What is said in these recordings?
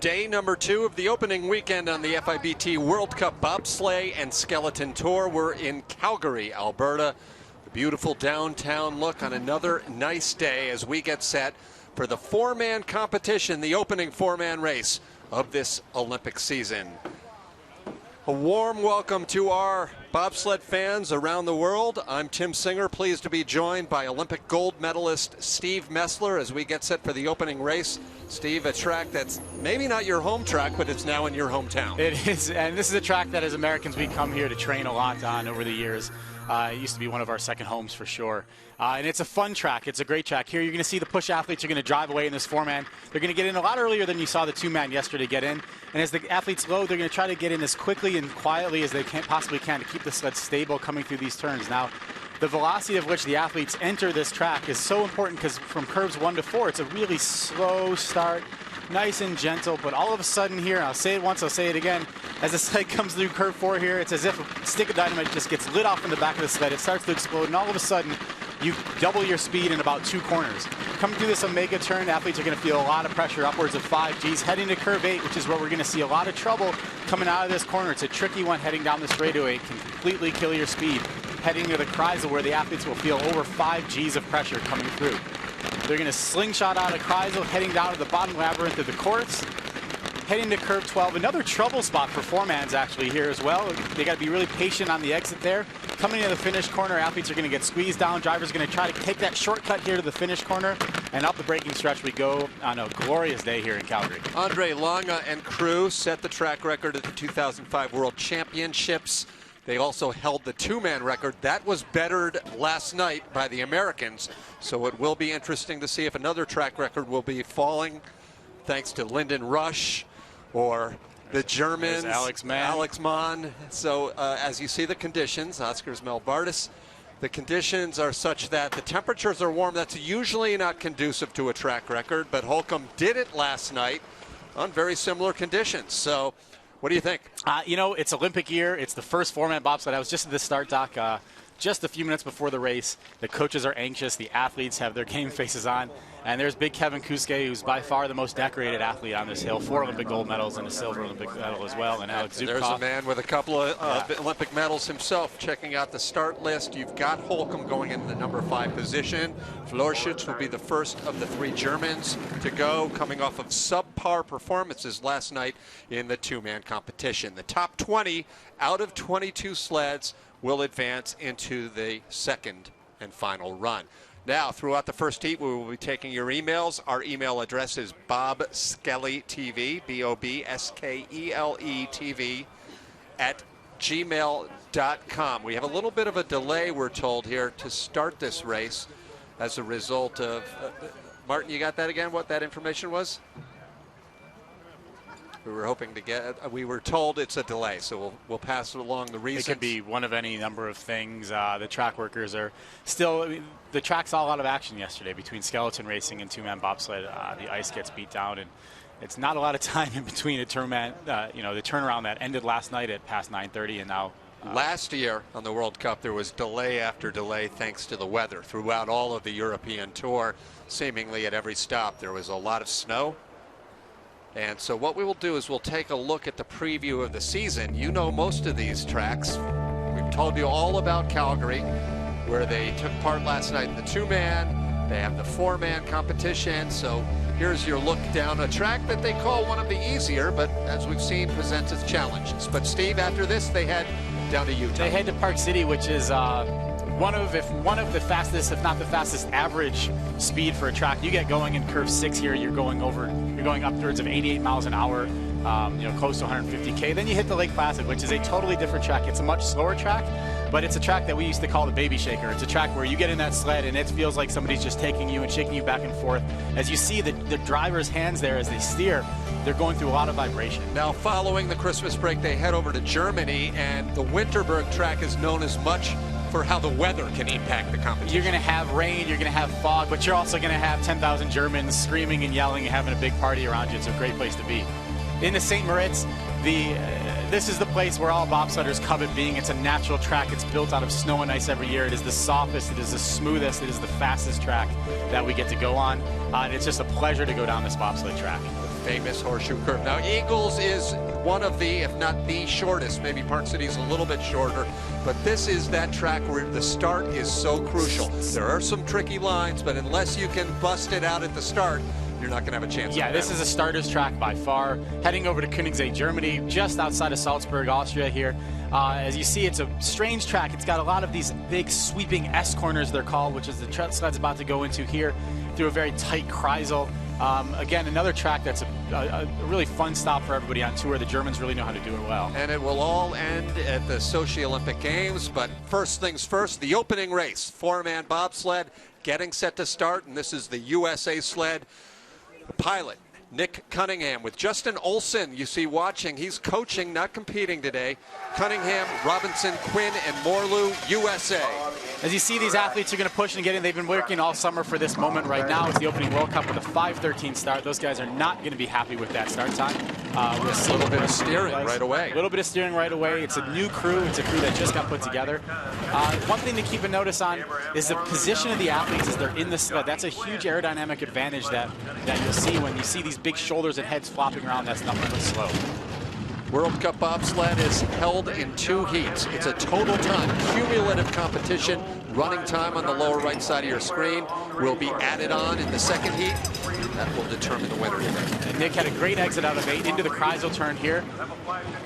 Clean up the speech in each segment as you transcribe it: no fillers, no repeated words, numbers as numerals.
Day number 2 of the opening weekend on the FIBT World Cup Bobsleigh and Skeleton Tour. We're in Calgary, Alberta. The beautiful downtown look on another nice day as we get set for the 4-man competition, the opening 4-man race of this Olympic season. A warm welcome to our bobsled fans around the world. I'm Tim Singer, pleased to be joined by Olympic gold medalist Steve Messler as we get set for the opening race. Steve, a track that's maybe not your home track, but it's now in your hometown. It is, and this is a track that as Americans we come here to train a lot on over the years. It used to be one of our second homes for sure. And it's a fun track. It's a great track. Here you're going to see the push athletes are going to drive away in this 4-man. They're going to get in a lot earlier than you saw the 2-man yesterday get in. And as the athletes load, they're going to try to get in as quickly and quietly as they possibly can to keep the sled stable coming through these turns. Now, the velocity of which the athletes enter this track is so important because from curves 1 to 4, it's a really slow start, nice and gentle, but all of a sudden here, I'll say it once, I'll say it again, as the sled comes through curve 4 here, it's as if a stick of dynamite just gets lit off in the back of the sled. It starts to explode, and all of a sudden, you double your speed in about 2 corners. Coming through this omega turn, athletes are going to feel a lot of pressure, upwards of 5 Gs, heading to curve 8, which is where we're going to see a lot of trouble coming out of this corner. It's a tricky one heading down this straightaway. It can completely kill your speed. Heading to the Kreisel, where the athletes will feel over 5 Gs of pressure coming through. They're going to slingshot out of Kreisel, heading down to the bottom labyrinth of the course. Heading to curve 12, another trouble spot for 4-mans actually here as well. They got to be really patient on the exit there. Coming to the finish corner, athletes are going to get squeezed down. Drivers are going to try to take that shortcut here to the finish corner, and up the braking stretch we go on a glorious day here in Calgary. Andre Lange and crew set the track record at the 2005 World Championships. They also held the 2-man record. That was bettered last night by the Americans, so it will be interesting to see if another track record will be falling thanks to Lyndon Rush or the Germans, Alex Mann. So as you see the conditions, Oscar's Melbardis, the conditions are such that the temperatures are warm. That's usually not conducive to a track record, but Holcomb did it last night on very similar conditions. So what do you think? You know, it's Olympic year. It's the first 4-man bobsled. I was just at the start dock just a few minutes before the race. The coaches are anxious. The athletes have their game faces on. And there's big Kevin Kuske, who's by far the most decorated athlete on this hill. 4 Olympic gold medals and a silver Olympic medal as well. And Alex Zubkov. There's a man with a couple of Olympic medals himself. Checking out the start list, you've got Holcomb going in the number 5 position. Florschutz will be the first of the 3 Germans to go, coming off of subpar performances last night in the 2-man competition. The top 20 out of 22 sleds will advance into the second and final run. Now, throughout the first heat, we will be taking your emails. Our email address is bobskellytv, BOBSKELE TV, @gmail.com. We have a little bit of a delay, we're told, here to start this race as a result of... Martin, you got that again, what that information was? We were hoping to get, we were told it's a delay, so we'll pass it along the reasons. It could be one of any number of things. The track workers are still, the track saw a lot of action yesterday between skeleton racing and 2-man bobsled. The ice gets beat down, and it's not a lot of time in between a turnaround, the turnaround that ended last night at past 9:30, and now. Last year on the World Cup, there was delay after delay thanks to the weather. Throughout all of the European Tour, seemingly at every stop, there was a lot of snow. And so what we will do is we'll take a look at the preview of the season. You know most of these tracks. We've told you all about Calgary, where they took part last night in the 2-man. They have the 4-man competition. So here's your look down a track that they call one of the easier, but as we've seen, presents its challenges. But Steve, after this, they head down to Utah. They head to Park City, which is one of the fastest, if not the fastest, average speed for a track. You get going in curve 6 here, you're going upwards of 88 miles an hour, close to 150K. Then you hit the Lake Placid, which is a totally different track. It's a much slower track, but it's a track that we used to call the baby shaker. It's a track where you get in that sled and it feels like somebody's just taking you and shaking you back and forth. As you see the driver's hands there as they steer, they're going through a lot of vibration. Now, following the Christmas break, they head over to Germany, and the Winterberg track is known as much for how the weather can impact the competition. You're going to have rain, you're going to have fog, but you're also going to have 10,000 Germans screaming and yelling and having a big party around you. It's a great place to be. In the St. Moritz, this is the place where all bobsledders covet being. It's a natural track. It's built out of snow and ice every year. It is the softest, it is the smoothest, it is the fastest track that we get to go on. And it's just a pleasure to go down this bobsled track. famous horseshoe curve. Now, Eagles is one of the, if not the shortest, maybe Park City's a little bit shorter, but this is that track where the start is so crucial. There are some tricky lines, but unless you can bust it out at the start, you're not going to have a chance. Yeah, this is a starter's track by far. Heading over to Cunningham, Germany, just outside of Salzburg, Austria here. As you see, it's a strange track. It's got a lot of these big sweeping S-corners, they're called, which is the sled's about to go into here through a very tight Kreisel. Again, another track that's a really fun stop for everybody on tour. The Germans really know how to do it well. And it will all end at the Sochi Olympic Games, but first things first, the opening race. Four-man bobsled getting set to start, and this is the USA sled. The pilot, Nick Cunningham, with Justin Olson, you see watching. He's coaching, not competing today. Cunningham, Robinson, Quinn, and Morlew, USA. As you see, these athletes are going to push and get in. They've been working all summer for this moment right now. It's the opening World Cup with a 5:13 start. Those guys are not going to be happy with that start time. We'll see a little bit of steering right away. A little bit of steering right away. It's a new crew. It's a crew that just got put together. One thing to keep a notice on is the position of the athletes as they're in the sled. That's a huge aerodynamic advantage that you'll see when you see these big shoulders and heads flopping around. That's nothing but slow. World Cup bobsled is held in 2 heats. It's a total time, cumulative competition. Running time on the lower right side of your screen will be added on in the second heat. That will determine the winner. And Nick had a great exit out of 8 into the Kreisel turn here.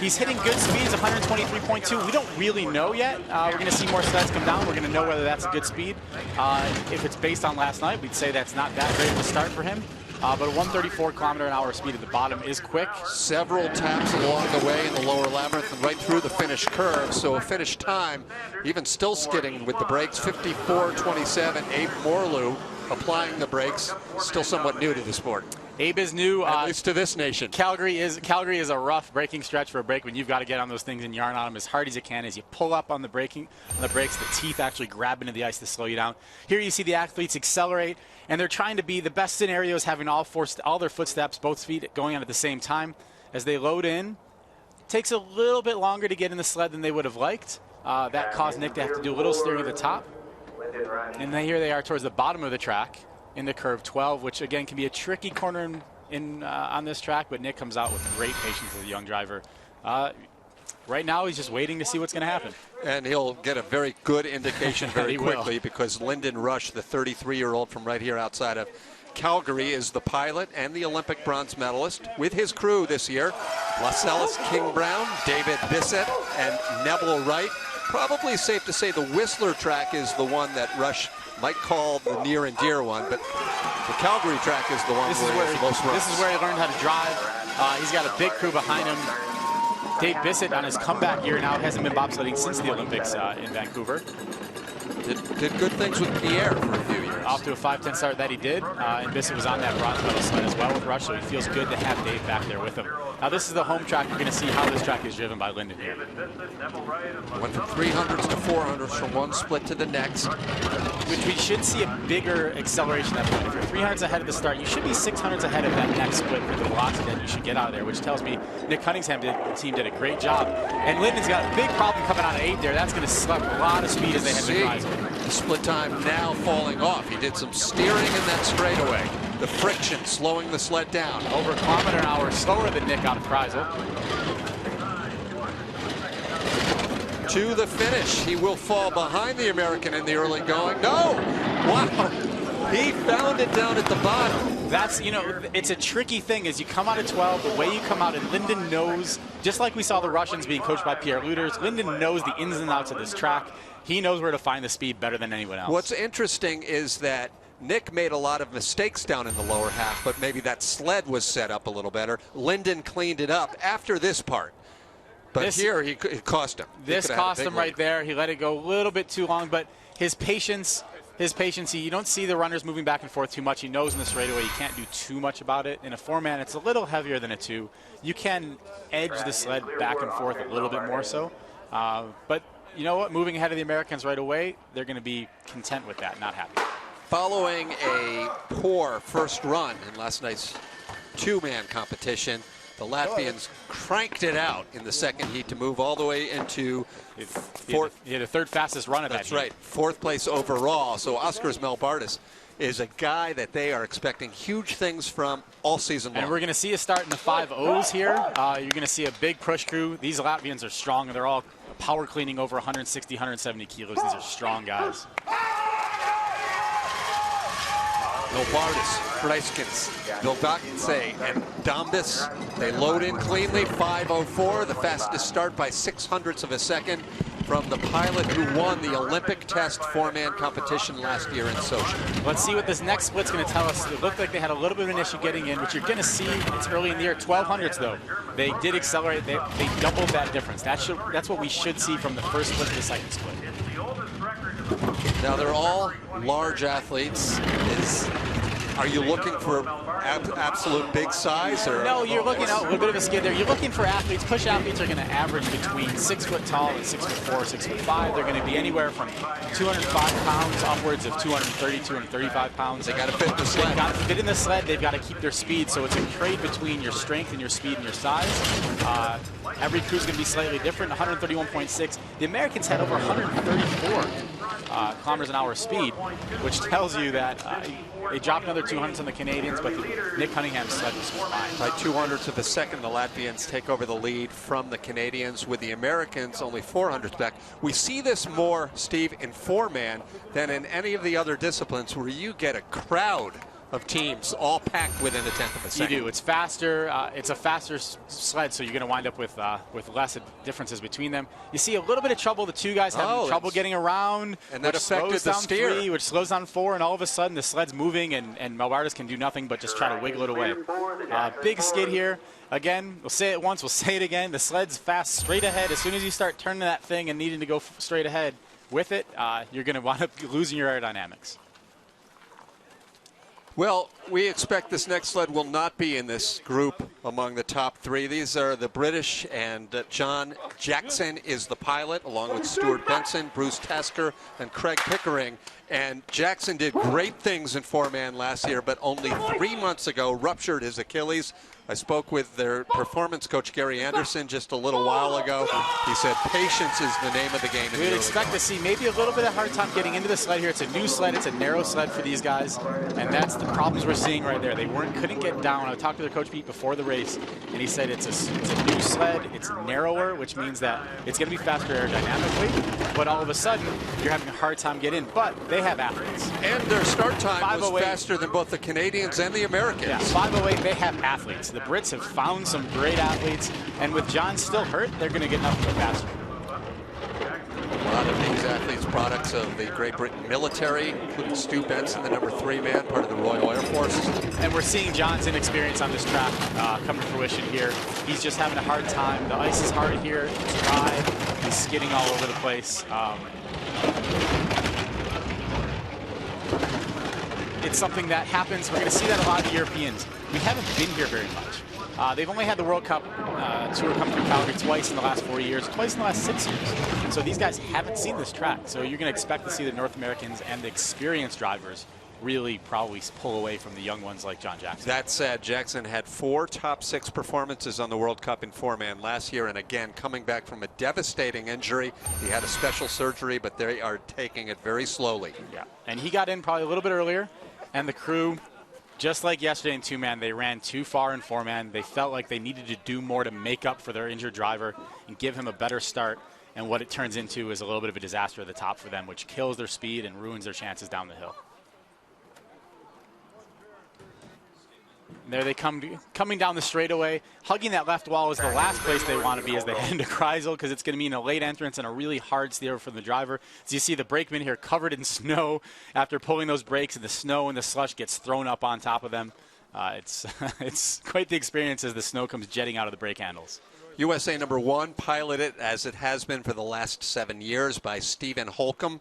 He's hitting good speeds, 123.2. We don't really know yet. We're going to see more sleds come down. We're going to know whether that's a good speed. If it's based on last night, we'd say that's not that great of a start for him. But a 134-km/h speed at the bottom is quick. Several taps along the way in the lower labyrinth and right through the finish curve. So a finish time, even still skidding with the brakes, 54.27. Abe Morlew applying the brakes, still somewhat new to the sport. Abe is new. At least to this nation. Calgary is a rough braking stretch for a brake when you've got to get on those things and yarn on them as hard as you can. As you pull up on the brakes, the teeth actually grab into the ice to slow you down. Here you see the athletes accelerate, and they're trying to be, the best scenario is having all their footsteps, both feet going on at the same time. As they load in, it takes a little bit longer to get in the sled than they would have liked. That caused Nick to have to do a little steering at the top. And then here they are towards the bottom of the track in the curve 12, which again can be a tricky corner on this track, but Nick comes out with great patience as a young driver. Right now he's just waiting to see what's going to happen. And he'll get a very good indication very quickly because Lyndon Rush, the 33-year-old from right here outside of Calgary, is the pilot and the Olympic bronze medalist with his crew this year. Lascelles King Brown, David Bissett, and Neville Wright. Probably safe to say the Whistler track is the one that Rush might call the near and dear one, but the Calgary track is the one where he's the most runs. This is where he learned how to drive. He's got a big crew behind him. Dave Bissett on his comeback year now hasn't been bobsledding since the Olympics in Vancouver. Did good things with Pierre for a few years. Off to a 5:10 start that he did, and Bissett was on that bronze medal sled as well with Rush, so he feels good to have Dave back there with him. Now this is the home track. You're going to see how this track is driven by Lyndon here. Went from 300s to 400s from one split to the next. Which we should see a bigger acceleration at that point. If you're 300s ahead of the start, you should be 600s ahead of that next split for the velocity that you should get out of there, which tells me Nick Cunningham team did a great job. And Lyndon's got a big problem coming out of 8 there. That's going to suck a lot of speed as they head to the rise. The split time now falling off. He did some steering in that straightaway. The friction slowing the sled down. Over a kilometer an hour slower than Nick out of Kreisel. To the finish. He will fall behind the American in the early going. No! Wow! He found it down at the bottom. That's, it's a tricky thing as you come out of 12, the way you come out, and Lyndon knows, just like we saw the Russians being coached by Pierre Luters, Lyndon knows the ins and outs of this track. He knows where to find the speed better than anyone else. What's interesting is that Nick made a lot of mistakes down in the lower half, but maybe that sled was set up a little better. Lyndon cleaned it up after this part. But here, it cost him. This cost him right there. He let it go a little bit too long, but his patience, you don't see the runners moving back and forth too much. He knows in the straightaway you can't do too much about it. In a 4-man, it's a little heavier than a 2. You can edge the sled back and forth a little bit more so. But you know what? Moving ahead of the Americans right away, they're going to be content with that, not happy. Following a poor first run in last night's 2-man competition, The Latvians cranked it out in the second heat to move all the way into fourth. He had the third fastest run of that That's heat. right, fourth place overall. So Oscar's Melbardis is a guy that they are expecting huge things from all season long. And we're going to see a start in the 5.0s here. You're going to see a big push crew. These Latvians are strong, and they're all power cleaning over 160, 170 kilos. These are strong guys. Melbardis, Freskins, Vildatse, and Dombis. They load in cleanly, 5:04, the fastest start by 600ths of a second from the pilot who won the Olympic test four-man competition last year in Sochi. Let's see what this next split's going to tell us. It looked like they had a little bit of an issue getting in, which you're going to see. It's early in the year, 1200ths though. They did accelerate. They doubled that difference. That's what we should see from the first split to the second split. Now they're all large athletes. Are you looking for absolute big size? Or no, you're looking at a little bit of a skid there. You're looking for athletes. Push athletes are going to average between 6 foot tall and 6'4", 6'5". They're going to be anywhere from 205 pounds upwards of 230, 235 pounds. They got to fit in the sled. They've got to fit in the sled. They've got to keep their speed. So it's a trade between your strength and your speed and your size. Every crew's going to be slightly different. 131.6. The Americans had over 134 kilometers an hour speed, which tells you that they dropped another 200s on the Canadians, but Nick Cunningham's sled was fine. By 200ths of a second, the Latvians take over the lead from the Canadians, with the Americans only 400ths back. We see this more, Steve, in four-man than in any of the other disciplines where you get a crowd of teams all packed within a tenth of a second. You do. It's faster. It's a faster sled, so you're going to wind up with less differences between them. You see a little bit of trouble. The two guys having trouble getting around, and that affected the steer. 3, which slows down 4, and all of a sudden the sled's moving, and Melbardis can do nothing but just try to wiggle it away. Big skid here. Again, we'll say it once, we'll say it again. The sled's fast straight ahead. As soon as you start turning that thing and needing to go straight ahead with it, you're going to wind up losing your aerodynamics. Well, we expect this next sled will not be in this group among the top 3. These are the British, and John Jackson is the pilot, along with Stuart Benson, Bruce Tasker, and Craig Pickering. And Jackson did great things in four-man last year, but only 3 months ago ruptured his Achilles. I spoke with their performance coach, Gary Anderson, just a little while ago. He said patience is the name of the game. We'd expect to see maybe a little bit of hard time getting into the sled here. It's a new sled. It's a narrow sled for these guys, and that's the problems we're seeing right there. They couldn't get down. I talked to their coach Pete before the race, and he said it's a new sled. It's narrower, which means that it's going to be faster aerodynamically, but all of a sudden you're having a hard time getting in. But they have athletes. And their start time was faster than both the Canadians and the Americans. Yeah, 5:08, they have athletes. The Brits have found some great athletes, and with John still hurt, they're going to get nothing but faster. A lot of these athletes, products of the Great Britain military, including Stu Benson, the number 3 man, part of the Royal Air Force. And we're seeing John's inexperience on this track come to fruition here. He's just having a hard time. The ice is hard here. It's dry. He's skidding all over the place. It's something that happens. We're going to see that a lot of the Europeans. We haven't been here very much. They've only had the World Cup tour come through Calgary twice in the last 4 years, twice in the last 6 years. So these guys haven't seen this track. So you're going to expect to see the North Americans and the experienced drivers really probably pull away from the young ones like John Jackson. That said, Jackson had 4 top 6 performances on the World Cup in four-man last year, and again, coming back from a devastating injury. He had a special surgery, but they are taking it very slowly. Yeah, and he got in probably a little bit earlier, and the crew, just like yesterday in two-man, they ran too far in four-man. They felt like they needed to do more to make up for their injured driver and give him a better start, and what it turns into is a little bit of a disaster at the top for them, which kills their speed and ruins their chances down the hill. And there they come, coming down the straightaway. Hugging that left wall is the last place they want to be as they head into Kreisel, because it's going to mean a late entrance and a really hard steer for the driver. As you see the brakeman here covered in snow after pulling those brakes, and the snow and the slush gets thrown up on top of them. It's quite the experience as the snow comes jetting out of the brake handles. USA number 1, piloted as it has been for the last 7 years by Stephen Holcomb.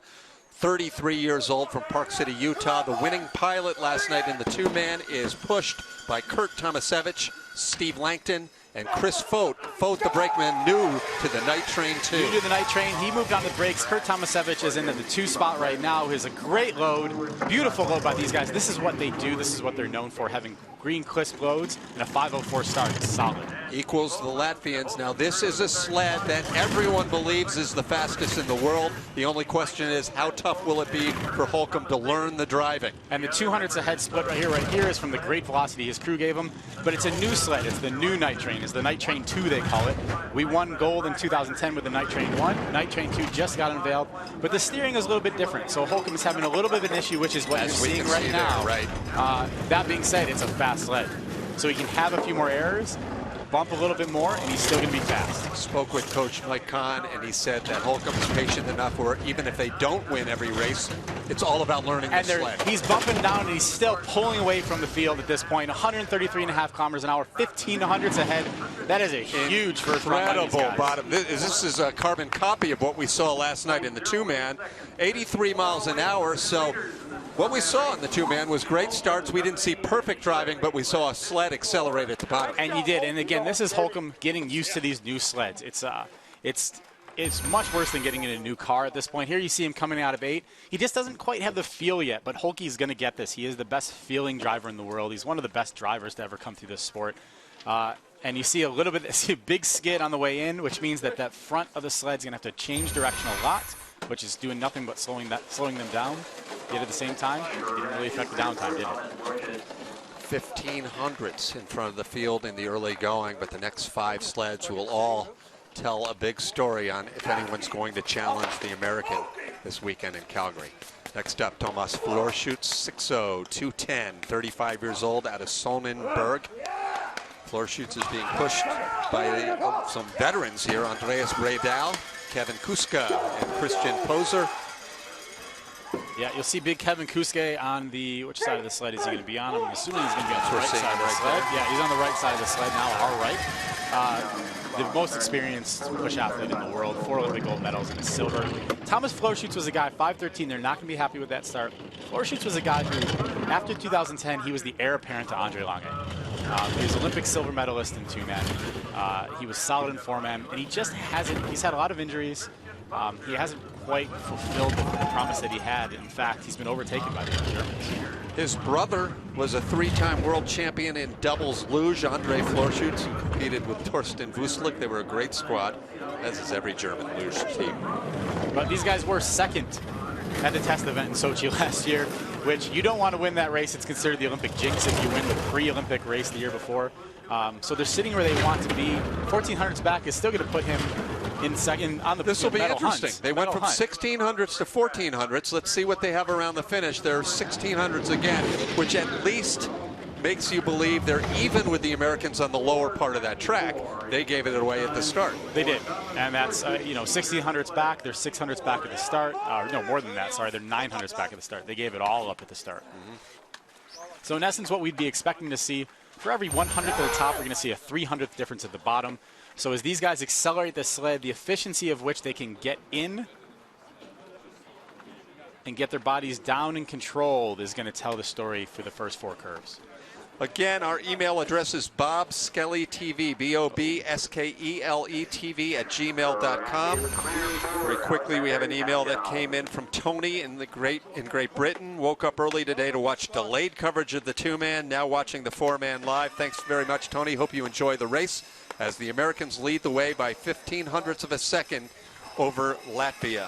33 years old from Park City, Utah. The winning pilot last night in the two-man is pushed by Kurt Tomasevich, Steve Langton, and Chris Fote. Fote, the brakeman, new to the night train, too. New to the night train. He moved on the brakes. Kurt Tomasevich is in at the 2 spot right now. Is a great load. Beautiful load by these guys. This is what they do. This is what they're known for, having green crisp loads and a 5:04 start. It's solid. equals the Latvians. Now this is a sled that everyone believes is the fastest in the world. The only question is how tough will it be for Holcomb to learn the driving. And the 200s ahead split right here is from the great velocity his crew gave him. But it's a new sled. It's the new Night Train. It's the Night Train 2, they call it. We won gold in 2010 with the Night Train 1. Night Train 2 just got unveiled. But the steering is a little bit different. So Holcomb is having a little bit of an issue, which is what you're seeing right now. Right. That being said, it's a fast sled. So he can have a few more errors, bump a little bit more, and he's still going to be fast. Spoke with Coach Mike Kahn, and he said that Holcomb's patient enough where even if they don't win every race, it's all about learning the sled. He's bumping down, and he's still pulling away from the field at this point. 133.5 kilometers an hour, 1,500s ahead. That is a huge first run. Incredible bottom. This is a carbon copy of what we saw last night in the two-man. 83 miles an hour, so what we saw in the two-man was great starts. We didn't see perfect driving, but we saw a sled accelerate at the bottom. And you did. And again, this is Holcomb getting used to these new sleds. It's much worse than getting in a new car at this point. Here you see him coming out of 8. He just doesn't quite have the feel yet, but Holkey's going to get this. He is the best feeling driver in the world. He's one of the best drivers to ever come through this sport. And you see a big skid on the way in, which means that that front of the sled's going to have to change direction a lot, which is doing nothing but slowing them down. Yet at the same time, it didn't really affect the downtime, did it? 1,500s in front of the field in the early going, but the next 5 sleds will all tell a big story on if anyone's going to challenge the American this weekend in Calgary. Next up, Thomas Florschutz, 6'0", 210, 35 years old, out of Sonnenberg. Florschutz is being pushed by some veterans here, Andreas Bredal, Kevin Kuska, and Christian Poser. Yeah, you'll see big Kevin Kuske on which side of the sled is he going to be on? I'm assuming he's going to be on the right side of the sled. Yeah, he's on the right side of the sled now, our right. The most experienced push athlete in the world, 4 Olympic gold medals and a silver. Thomas Florschutz was a guy, 5'13", they're not going to be happy with that start. Florschutz was a guy who, after 2010, he was the heir apparent to Andre Lange. He was Olympic silver medalist in two-man. He was solid in four-man, and he's had a lot of injuries. He hasn't quite fulfilled the promise that he had. In fact, he's been overtaken by the Germans. His brother was a 3-time world champion in doubles luge, Andre Florschutz, who competed with Torsten Wuslik. They were a great squad, as is every German luge team. But these guys were second at the test event in Sochi last year, which you don't want to win that race. It's considered the Olympic jinx if you win the pre-Olympic race the year before. So they're sitting where they want to be. 1,400s back is still going to put him in second on the This will be interesting. Hunt. They went from 1,600s to 1,400s. Let's see what they have around the finish. They're 1,600s again, which at least makes you believe they're even with the Americans on the lower part of that track. They gave it away at the start. They did, and that's 1,600s back. They're 600s back at the start. No, more than that. Sorry, they're 900s back at the start. They gave it all up at the start. So in essence, what we'd be expecting to see, for every 100th at the top, we're going to see a 300th difference at the bottom. So as these guys accelerate the sled, the efficiency of which they can get in and get their bodies down and controlled is going to tell the story for the first 4 curves. Again, our email address is bobskellytv, BOBSKELETV @gmail.com. Very quickly, we have an email that came in from Tony in Great Britain. Woke up early today to watch delayed coverage of the 2-man, now watching the 4-man live. Thanks very much, Tony. Hope you enjoy the race as the Americans lead the way by 1,500ths of a second over Latvia.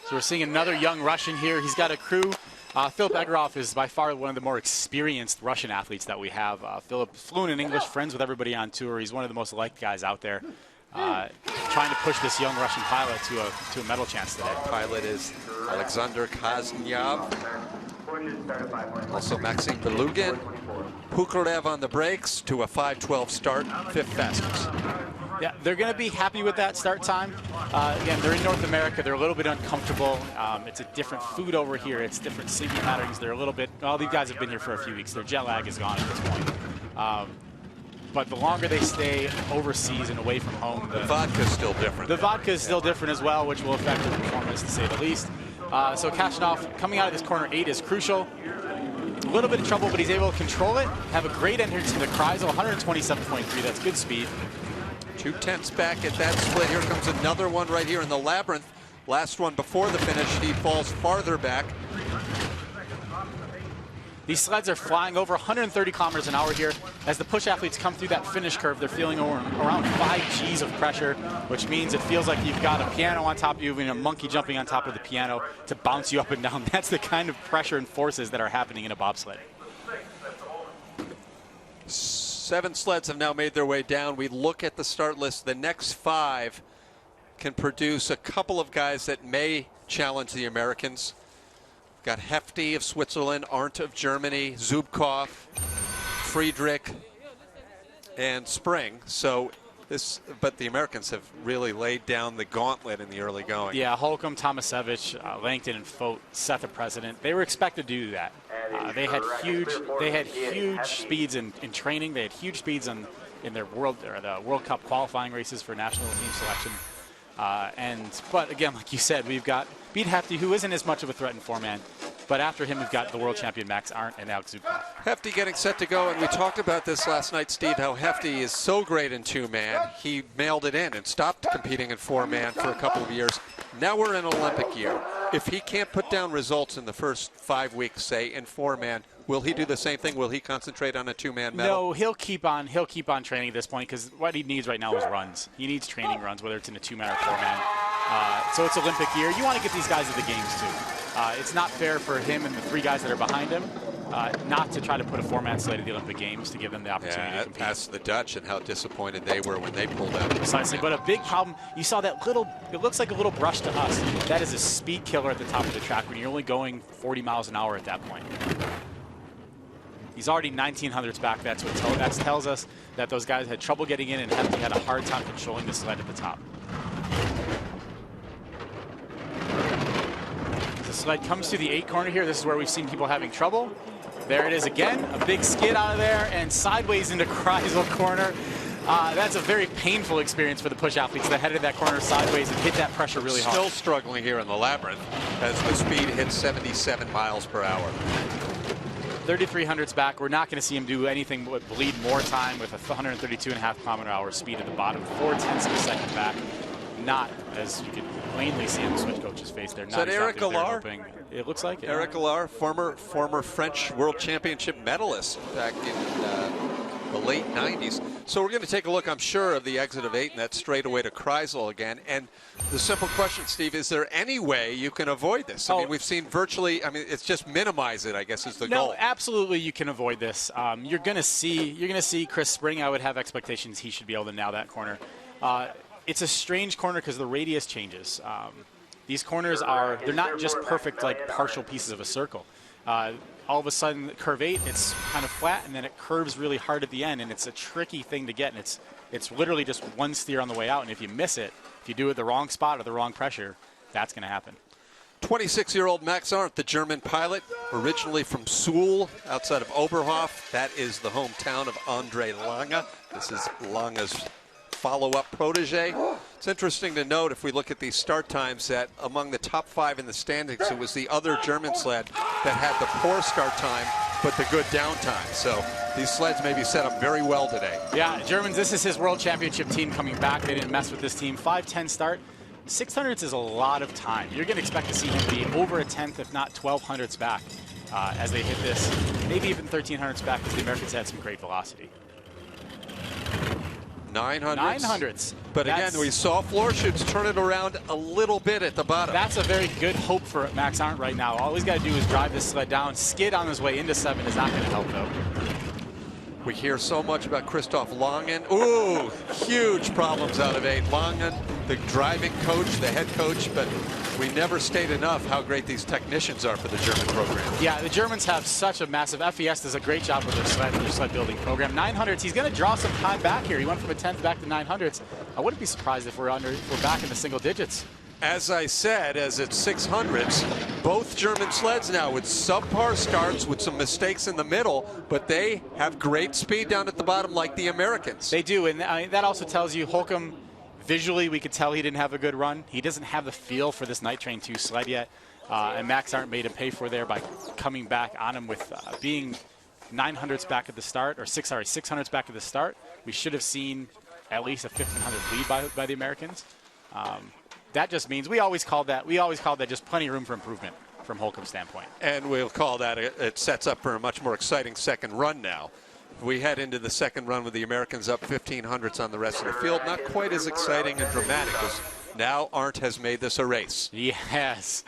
So we're seeing another young Russian here. He's got a crew. Philip Egorov is by far one of the more experienced Russian athletes that we have. Philip, fluent in English, friends with everybody on tour. He's one of the most liked guys out there. Trying to push this young Russian pilot to a medal chance today. Pilot is Alexander Kasyanov. Also Maxim Belugin. Pukarev on the brakes to a 5:12 start, 5th fastest. Yeah, they're going to be happy with that start time. Again, they're in North America. They're a little bit uncomfortable. It's a different food over here. It's different sleeping patterns. They're a little bit, well, these guys have been here for a few weeks. Their jet lag is gone at this point. But the longer they stay overseas and away from home, the vodka's still different. The vodka is still different as well, which will affect their performance, to say the least. So Kasyanov coming out of this corner 8 is crucial. A little bit of trouble, but he's able to control it. Have a great entrance to the Kreisel, 127.3. That's good speed. 2/10 back at that split. Here comes another one right here in the labyrinth. Last one before the finish. He falls farther back. These sleds are flying over 130 kilometers an hour here. As the push athletes come through that finish curve, they're feeling around 5 Gs of pressure, which means it feels like you've got a piano on top of you and a monkey jumping on top of the piano to bounce you up and down. That's the kind of pressure and forces that are happening in a bobsled. 7 sleds have now made their way down. We look at the start list. The next 5 can produce a couple of guys that may challenge the Americans. We've got Hefti of Switzerland, Arndt of Germany, Zubkov, Friedrich, and Spring. So but the Americans have really laid down the gauntlet in the early going. Yeah, Holcomb, Tomasevich, Langton, and Fote set the precedent. They were expected to do that. They had huge speeds in training. They had huge speeds in their the World Cup qualifying races for national team selection. But again, like you said, we've got beat Hefti, who isn't as much of a threat in 4-man. But after him, we've got the world champion Max Arndt and Alex Zubkov. Hefti getting set to go, and we talked about this last night, Steve, how Hefti is so great in 2-man. He mailed it in and stopped competing in 4-man for a couple of years. Now we're in an Olympic year. If he can't put down results in the first 5 weeks, say, in 4-man, will he do the same thing? Will he concentrate on a 2-man medal? No, he'll keep on training at this point, because what he needs right now is runs. He needs training runs, whether it's in a 2-man or 4-man. So it's Olympic year. You want to get these guys to the games too. It's not fair for him and the 3 guys that are behind him not to try to put a 4-man slate at the Olympic Games to give them the opportunity to compete. Ask the Dutch and how disappointed they were when they pulled out. Precisely, but a big problem, you saw that it looks like a little brush to us. That is a speed killer at the top of the track when you're only going 40 miles an hour at that point. He's already 1900s back. That tells us that those guys had trouble getting in and Hefti had a hard time controlling the sled at the top. The sled comes to the 8 corner here. This is where we've seen people having trouble. There it is again, a big skid out of there and sideways into Kreisel corner. That's a very painful experience for the push athletes that headed that corner sideways and hit that pressure really hard. Still struggling here in the labyrinth as the speed hits 77 miles per hour. 3,300s back. We're not going to see him do anything but bleed more time with a 132.5 km/h speed at the bottom. 4/10 of a second back. Not, as you can plainly see in the switch coach's face there. Is that Eric Allard? It looks like it. Eric Allard, former French World Championship medalist back in the late 90s. So we're going to take a look, I'm sure, of the exit of 8 and that straightaway to Kreisel again. And the simple question, Steve, is there any way you can avoid this? I mean, we've seen virtually, it's just minimize it, I guess, is the goal. No, absolutely you can avoid this. You're going to see Chris Spring. I would have expectations he should be able to nail that corner. It's a strange corner because the radius changes. These corners they're not just perfect, like partial pieces of a circle. All of a sudden, curve 8, it's kind of flat, and then it curves really hard at the end, and it's a tricky thing to get, and it's literally just one steer on the way out, and if you miss it, if you do it the wrong spot or the wrong pressure, that's going to happen. 26-year-old Max Arndt, the German pilot, originally from Suhl, outside of Oberhof. That is the hometown of Andre Lange. This is Lange's follow-up protege. It's interesting to note, if we look at these start times, that among the top 5 in the standings, it was the other German sled that had the poor start time but the good downtime. So these sleds may be set up very well today. Yeah, Germans, this is his world championship team coming back. They didn't mess with this team. 5:10 start. 600s is a lot of time. You're going to expect to see him be over a 10th, if not 1200s back as they hit this. Maybe even 1300s back because the Americans had some great velocity. 900s. But again, we saw Florschutz turn it around a little bit at the bottom. That's a very good hope for Max Arndt right now. All he's got to do is drive this sled down. Skid on his way into 7 is not going to help, though. We hear so much about Christoph Langen. Ooh, huge problems out of 8. Langen, the driving coach, the head coach, but we never state enough how great these technicians are for the German program. Yeah, the Germans have such a massive, FES does a great job with their sled building program. 900s, he's going to draw some time back here. He went from a 10th back to 900s. I wouldn't be surprised if we're back in the single digits. As I said, as it's 600s, both German sleds now with subpar starts with some mistakes in the middle, but they have great speed down at the bottom like the Americans. They do, and that also tells you Holcomb, visually we could tell he didn't have a good run. He doesn't have the feel for this Night Train 2 sled yet, and Max Arndt made him pay for there by coming back on him with being 900s back at the start, or 600s back at the start. We should have seen at least a 1500 lead by the Americans. That just means we always called that just plenty of room for improvement. from Holcomb's standpoint. And we'll call that, it sets up for a much more exciting second run now. We head into the second run with the Americans up 1,500s on the rest of the field. Not quite as exciting and dramatic as now Arndt has made this a race. Yes.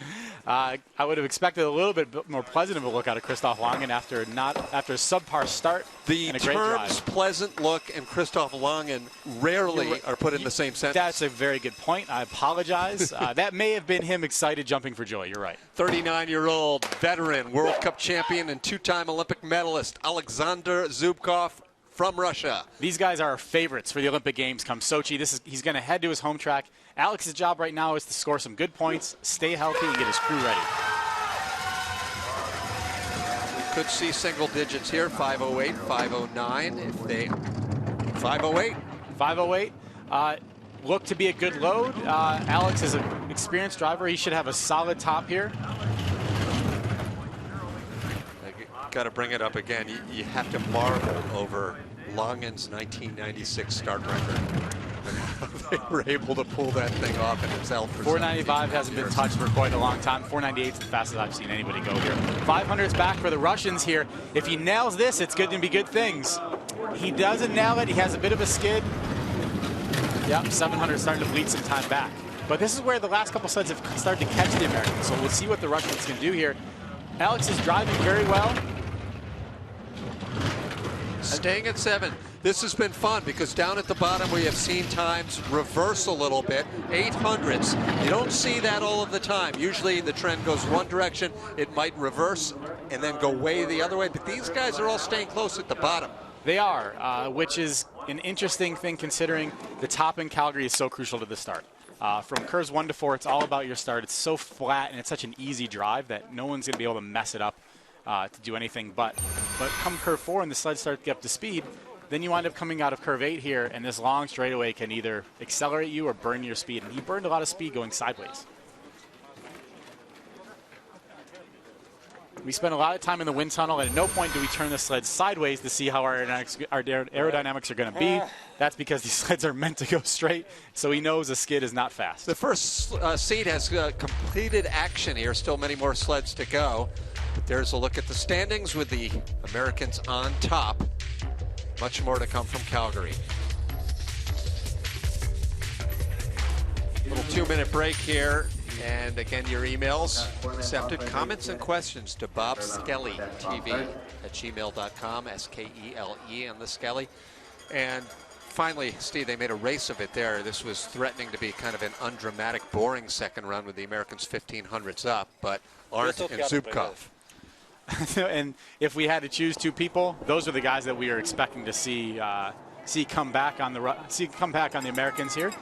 I would have expected a little bit more pleasant of a look out of Christoph Langen after a subpar start The and a great terms drive. pleasant look and Christoph Langen rarely are put in the same sentence. That's a very good point. I apologize. That may have been him excited jumping for joy. You're right. 39-year-old veteran, World Cup champion and two-time Olympic medalist Alexander Zubkov from Russia. These guys are our favorites for the Olympic Games come Sochi. He's going to head to his home track. Alex's job right now is to score some good points, stay healthy, and get his crew ready. Could see single digits here, 508, 509, if they, 508. 508. Look to be a good load. Alex is an experienced driver. He should have a solid top here. Got to bring it up again. You have to marvel over Langen's 1996 start record. They were able to pull that thing off in itself. 495 hasn't been touched for quite a long time. 498 is the fastest I've seen anybody go here. 500's back for the Russians here. If he nails this, it's going to be good things. He doesn't nail it. He has a bit of a skid. Yep, 700 starting to bleed some time back. But this is where the last couple sleds have started to catch the Americans. So we'll see what the Russians can do here. Alex is driving very well. Staying at 7. This has been fun because down at the bottom we have seen times reverse a little bit. 800s. You don't see that all of the time. Usually the trend goes one direction. It might reverse and then go way the other way. But these guys are all staying close at the bottom. They are, which is an interesting thing considering the top in Calgary is so crucial to the start. From curves 1 to 4, it's all about your start. It's so flat and it's such an easy drive that no one's going to be able to mess it up to do anything but come curve 4 and the sleds start to get up to speed, then you wind up coming out of curve 8 here, and this long straightaway can either accelerate you or burn your speed. And he burned a lot of speed going sideways. We spent a lot of time in the wind tunnel, and at no point do we turn the sleds sideways to see how our aerodynamics are going to be. That's because these sleds are meant to go straight, so he knows a skid is not fast. The first seat has completed action here. Still many more sleds to go. But there's a look at the standings with the Americans on top. Much more to come from Calgary. Little 2-minute break here. And again, your emails accepted. Comments and questions to bobskelly@gmail.com, S-K-E-L-E on the Skelly. And finally, Steve, they made a race of it there. This was threatening to be kind of an undramatic, boring second run with the Americans 1,500s up, but Arndt and Zubkov. And if we had to choose two people, those are the guys that we are expecting to see come back on the Americans here.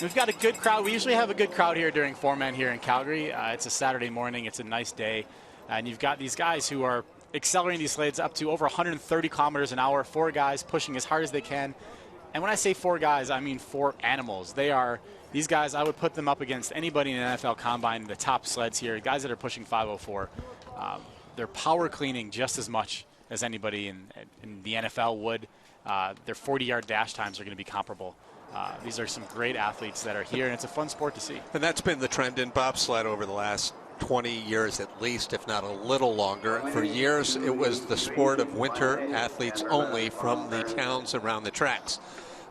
We've got a good crowd. We usually have a good crowd here during four-man here in Calgary. It's a Saturday morning. It's a nice day. And you've got these guys who are accelerating these sleds up to over 130 kilometers an hour, 4 guys pushing as hard as they can. And when I say 4 guys, I mean 4 animals. These guys, I would put them up against anybody in an NFL combine, the top sleds here, guys that are pushing 504. They're power cleaning just as much as anybody in the NFL would. Their 40-yard dash times are going to be comparable. These are some great athletes that are here, and it's a fun sport to see. And that's been the trend in bobsled over the last 20 years at least, if not a little longer. For years, it was the sport of winter athletes only from the towns around the tracks.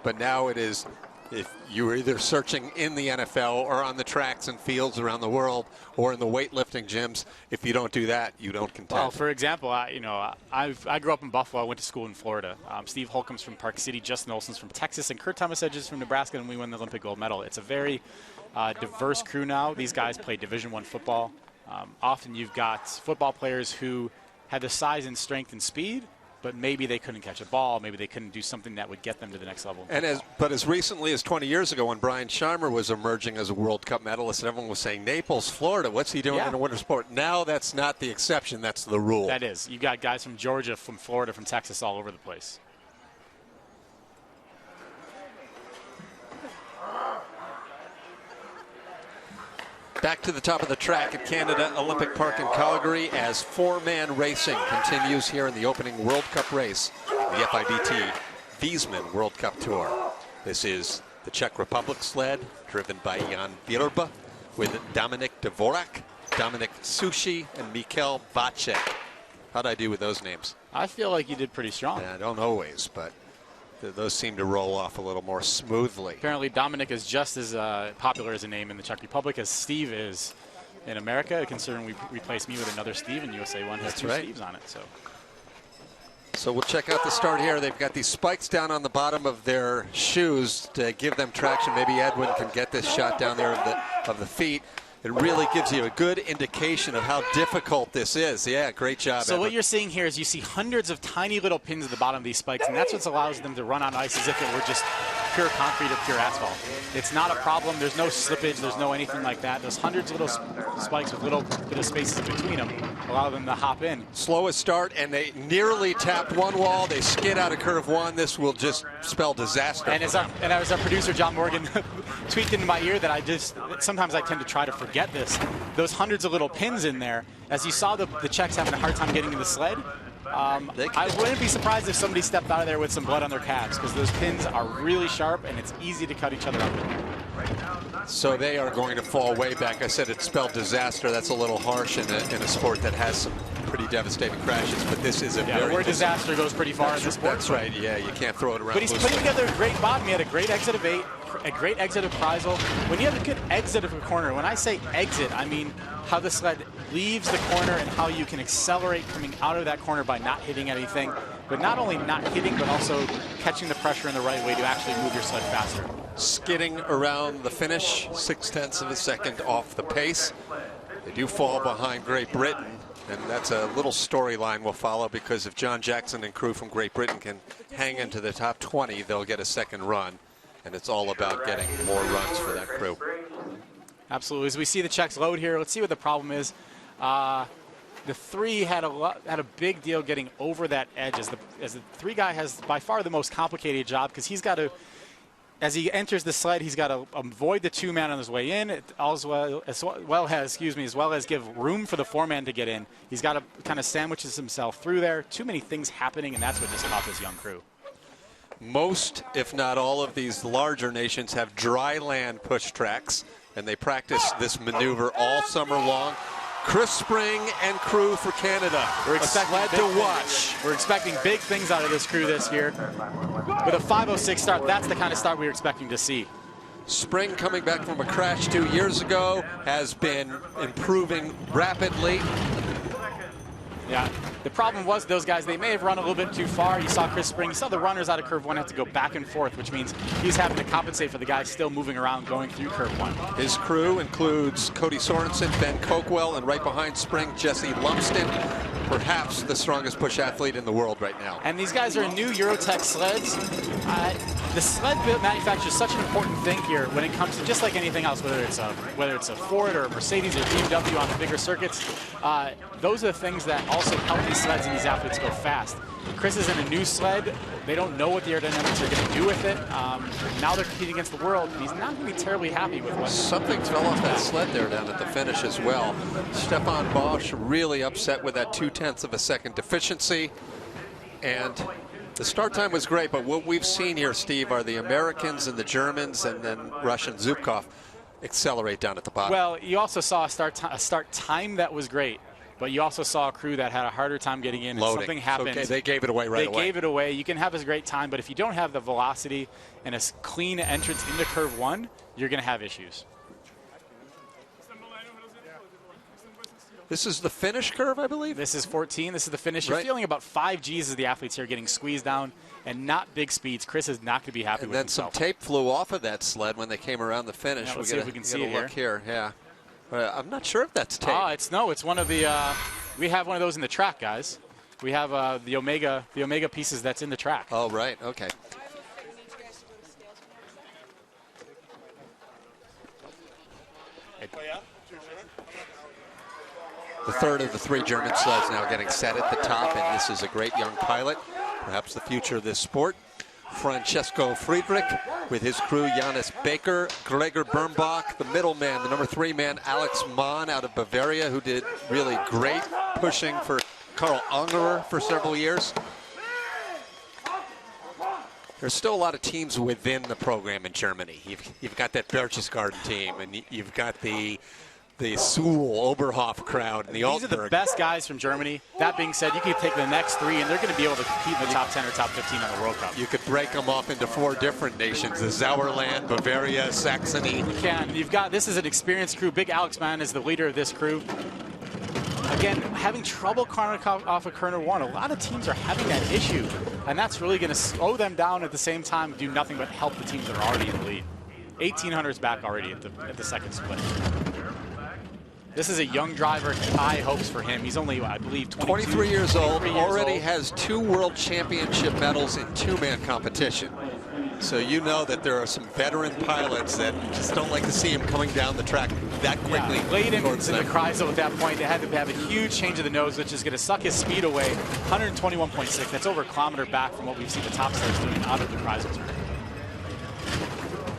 But now it is, if you're either searching in the NFL or on the tracks and fields around the world or in the weightlifting gyms, if you don't do that, you don't contend. Well, for example, I grew up in Buffalo. I went to school in Florida. Steve Holcomb's from Park City, Justin Olson's from Texas, and Kurt Thomas Edge is from Nebraska, and we won the Olympic gold medal. It's a very diverse crew now. These guys play Division I football. Often you've got football players who have the size and strength and speed, but maybe they couldn't catch a ball. Maybe they couldn't do something that would get them to the next level. But as recently as 20 years ago, when Brian Shimer was emerging as a World Cup medalist, and everyone was saying, Naples, Florida, what's he doing in a winter sport? Now that's not the exception, that's the rule. That is. You got guys from Georgia, from Florida, from Texas, all over the place. Back to the top of the track at Canada Olympic Park in Calgary as four-man racing continues here in the opening World Cup race, the FIBT Viessmann World Cup Tour. This is the Czech Republic sled driven by Jan Virba with Dominik Dvorak. Dominik Sushi and Mikhail Vacek. How'd I do with those names? I feel like you did pretty strong. Yeah, I don't always, but those seem to roll off a little more smoothly. Apparently, Dominik is just as popular as a name in the Czech Republic as Steve is in America, considering we replaced me with another Steve, and USA 1 has two Steves on it. So we'll check out the start here. They've got these spikes down on the bottom of their shoes to give them traction. Maybe Edwin can get this shot down there of the feet. It really gives you a good indication of how difficult this is. Yeah, great job. So what you're seeing here is you see hundreds of tiny little pins at the bottom of these spikes, and that's what allows them to run on ice as if it were just pure concrete or pure asphalt. It's not a problem. There's no slippage. There's no anything like that. Those hundreds of little spikes with little bit of spaces between them allow them to hop in. Slowest start, and they nearly tapped one wall. They skid out of curve one. This will just spell disaster. And as our producer, John Morgan, tweaked into my ear that sometimes I tend to try to forget this. Those hundreds of little pins in there, as you saw the Czechs having a hard time getting to the sled, I wouldn't be surprised if somebody stepped out of there with some blood on their calves, because those pins are really sharp and it's easy to cut each other up in there. So they are going to fall way back. I said it spelled disaster. That's a little harsh in a sport that has some pretty devastating crashes, but this is a very... the word disaster goes pretty far in this sport. That's right, yeah, you can't throw it around. But he's putting together a great bottom. He had a great exit of 8, a great exit of Preisel. When you have a good exit of a corner, when I say exit, I mean how the sled leaves the corner and how you can accelerate coming out of that corner by not hitting anything, but not only not hitting, but also catching the pressure in the right way to actually move your sled faster. Skidding around the finish, 0.6 of a second off the pace. They do fall behind Great Britain, and that's a little storyline we'll follow, because if John Jackson and crew from Great Britain can hang into the top 20, they'll get a second run, and it's all about getting more runs for that crew. Absolutely. As we see the Czechs load here, let's see what the problem is. The 3 had a big deal getting over that edge, as the 3 guy has by far the most complicated job, because he's got to, as he enters the sled, he's got to avoid the 2-man on his way in, as well as give room for the 4-man to get in. He's got to kind of sandwiches himself through there. Too many things happening, and that's what just caught this young crew. Most, if not all, of these larger nations have dry land push tracks, and they practice this maneuver all summer long. Chris Spring and crew for Canada. We're expecting to watch. We're expecting big things out of this crew this year. With a 5:06 start, that's the kind of start we were expecting to see. Spring, coming back from a crash 2 years ago, has been improving rapidly. Yeah, the problem was those guys, they may have run a little bit too far. You saw Chris Spring, you saw the runners out of curve 1 have to go back and forth, which means he's having to compensate for the guys still moving around going through curve 1. His crew includes Cody Sorensen, Ben Coakwell, and right behind Spring, Jesse Lumsden, perhaps the strongest push athlete in the world right now. And these guys are new Eurotech sleds. The sled manufacturer is such an important thing here when it comes to, just like anything else, whether it's a Ford or a Mercedes or BMW on the bigger circuits. Those are the things that also help these sleds and these athletes go fast. Chris is in a new sled. They don't know what the aerodynamics are going to do with it. Now they're competing against the world, and he's not going to be terribly happy with what. Something fell off that sled there down at the finish as well. Stefan Bosch really upset with that 0.2 of a second deficiency. And the start time was great, but what we've seen here, Steve, are the Americans and the Germans and then Russian Zubkov accelerate down at the bottom. Well, you also saw a start time that was great. But you also saw a crew that had a harder time getting in. Loading. Something happened. Okay, they gave it away right away. They gave it away. You can have a great time, but if you don't have the velocity and a clean entrance into curve 1, you're going to have issues. This is the finish curve, I believe? This is 14. This is the finish. Right. You're feeling about 5 Gs as the athletes here getting squeezed down, and not big speeds. Chris is not going to be happy with himself. And then some tape flew off of that sled when they came around the finish. Yeah, let's see if we can see it look here. Yeah. I'm not sure if that's tape. It's one of the. We have one of those in the track, guys. We have the Omega pieces that's in the track. Oh, right. Okay. The third of the 3 German sleds now getting set at the top, and this is a great young pilot, perhaps the future of this sport. Francesco Friedrich with his crew, Johannes Baker, Gregor Birnbach, the middleman, the number 3 man, Alex Mahn out of Bavaria, who did really great pushing for Karl Ungerer for several years. There's still a lot of teams within the program in Germany. You've got that Berchtesgaden team, and you've got the the Suhl Oberhof crowd in the These are the Altberg. best guys from Germany. That being said, you can take the next 3, and they're going to be able to compete in the top 10 or top 15 on the World Cup. You could break them up into 4 different nations: the Sauerland, Bavaria, Saxony. You can. You've got, this is an experienced crew. Big Alex Mann is the leader of this crew. Again, having trouble coming off of Corner 1. A lot of teams are having that issue, and that's really going to slow them down at the same time, do nothing but help the teams that are already in the lead. 1,800's back already at the second split. This is a young driver. High hopes for him. He's only, I believe, 23 years old. Already has 2 World Championship medals in 2-man competition. So you know that there are some veteran pilots that just don't like to see him coming down the track that quickly. Yeah, late in the Kreisel at that point, they had to have a huge change of the nose, which is going to suck his speed away. 121.6. That's over a kilometer back from what we've seen the top stars doing out of the Kreisel.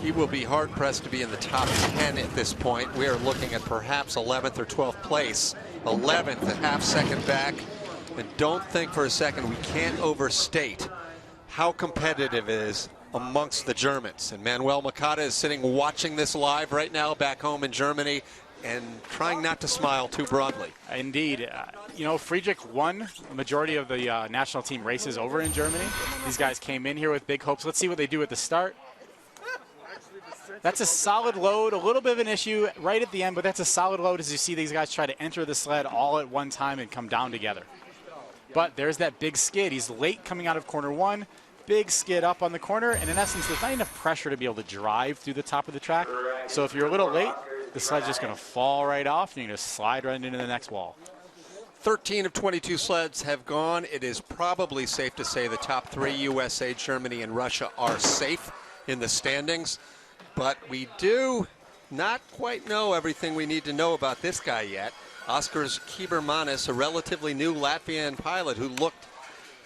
He will be hard-pressed to be in the top 10 at this point. We are looking at perhaps 11th or 12th place. 11th, a half-second back. And don't think for a second we can't overstate how competitive it is amongst the Germans. And Manuel Makata is sitting watching this live right now back home in Germany and trying not to smile too broadly. Indeed. You know, Friedrich won the majority of the national team races over in Germany. These guys came in here with big hopes. Let's see what they do at the start. That's a solid load, a little bit of an issue right at the end, but that's a solid load as you see these guys try to enter the sled all at one time and come down together. But there's that big skid. He's late coming out of corner 1, big skid up on the corner, and in essence, there's not enough pressure to be able to drive through the top of the track. So if you're a little late, the sled's just going to fall right off, and you're going to slide right into the next wall. 13 of 22 sleds have gone. It is probably safe to say the top 3, USA, Germany, and Russia, are safe in the standings. But we do not quite know everything we need to know about this guy yet. Oskars Kebermanis, a relatively new Latvian pilot who looked,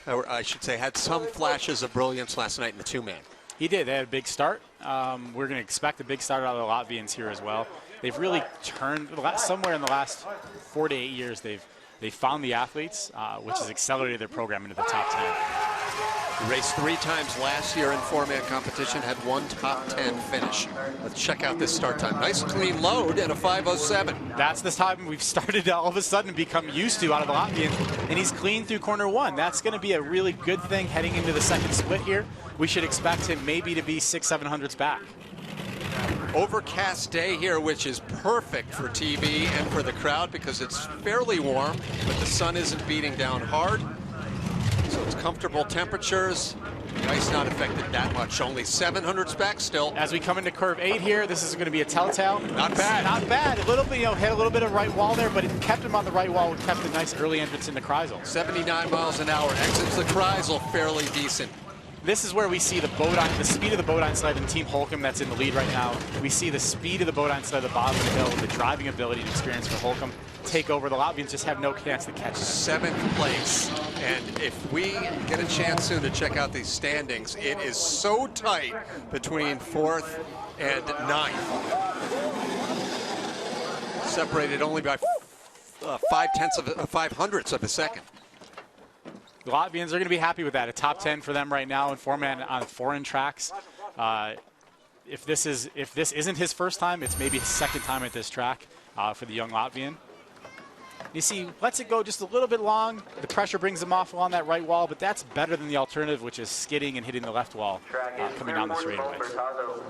or I should say, had some flashes of brilliance last night in the 2-man. He did. They had a big start. We're going to expect a big start out of the Latvians here as well. They've really turned, somewhere in the last 4 to 8 years, they've found the athletes, which has accelerated their program into the top 10. Raced 3 times last year in 4-man competition, had 1 top 10 finish. Let's check out this start time. Nice clean load at a 5:07. That's the time we've started to all of a sudden become used to out of the Latvians, and he's clean through corner 1. That's going to be a really good thing heading into the second split here. We should expect him maybe to be 600-700s back. Overcast day here, which is perfect for TV and for the crowd because it's fairly warm, but the sun isn't beating down hard. So it's comfortable temperatures. The ice not affected that much. Only 700s back still. As we come into curve 8 here, this is going to be a telltale. Not bad. Not bad. A little bit, hit a little bit of right wall there, but it kept him on the right wall. It kept a nice early entrance into Kreisel. 79 miles an hour. Exits the Kreisel fairly decent. This is where we see the Bodine, the speed of the Bodine sled and Team Holcomb that's in the lead right now. We see the speed of the Bodine sled at the bottom of the hill, the driving ability and experience for Holcomb take over. The Latvians just have no chance to catch them. 7th place. And if we get a chance soon to check out these standings, it is so tight between 4th and 9th. Separated only by 5/10 of a second. The Latvians are going to be happy with that. A top 10 for them right now in 4-man on foreign tracks. If this isn't his first time, it's maybe his second time at this track for the young Latvian. You see, lets it go just a little bit long. The pressure brings him off along that right wall, but that's better than the alternative, which is skidding and hitting the left wall coming down the straightaway.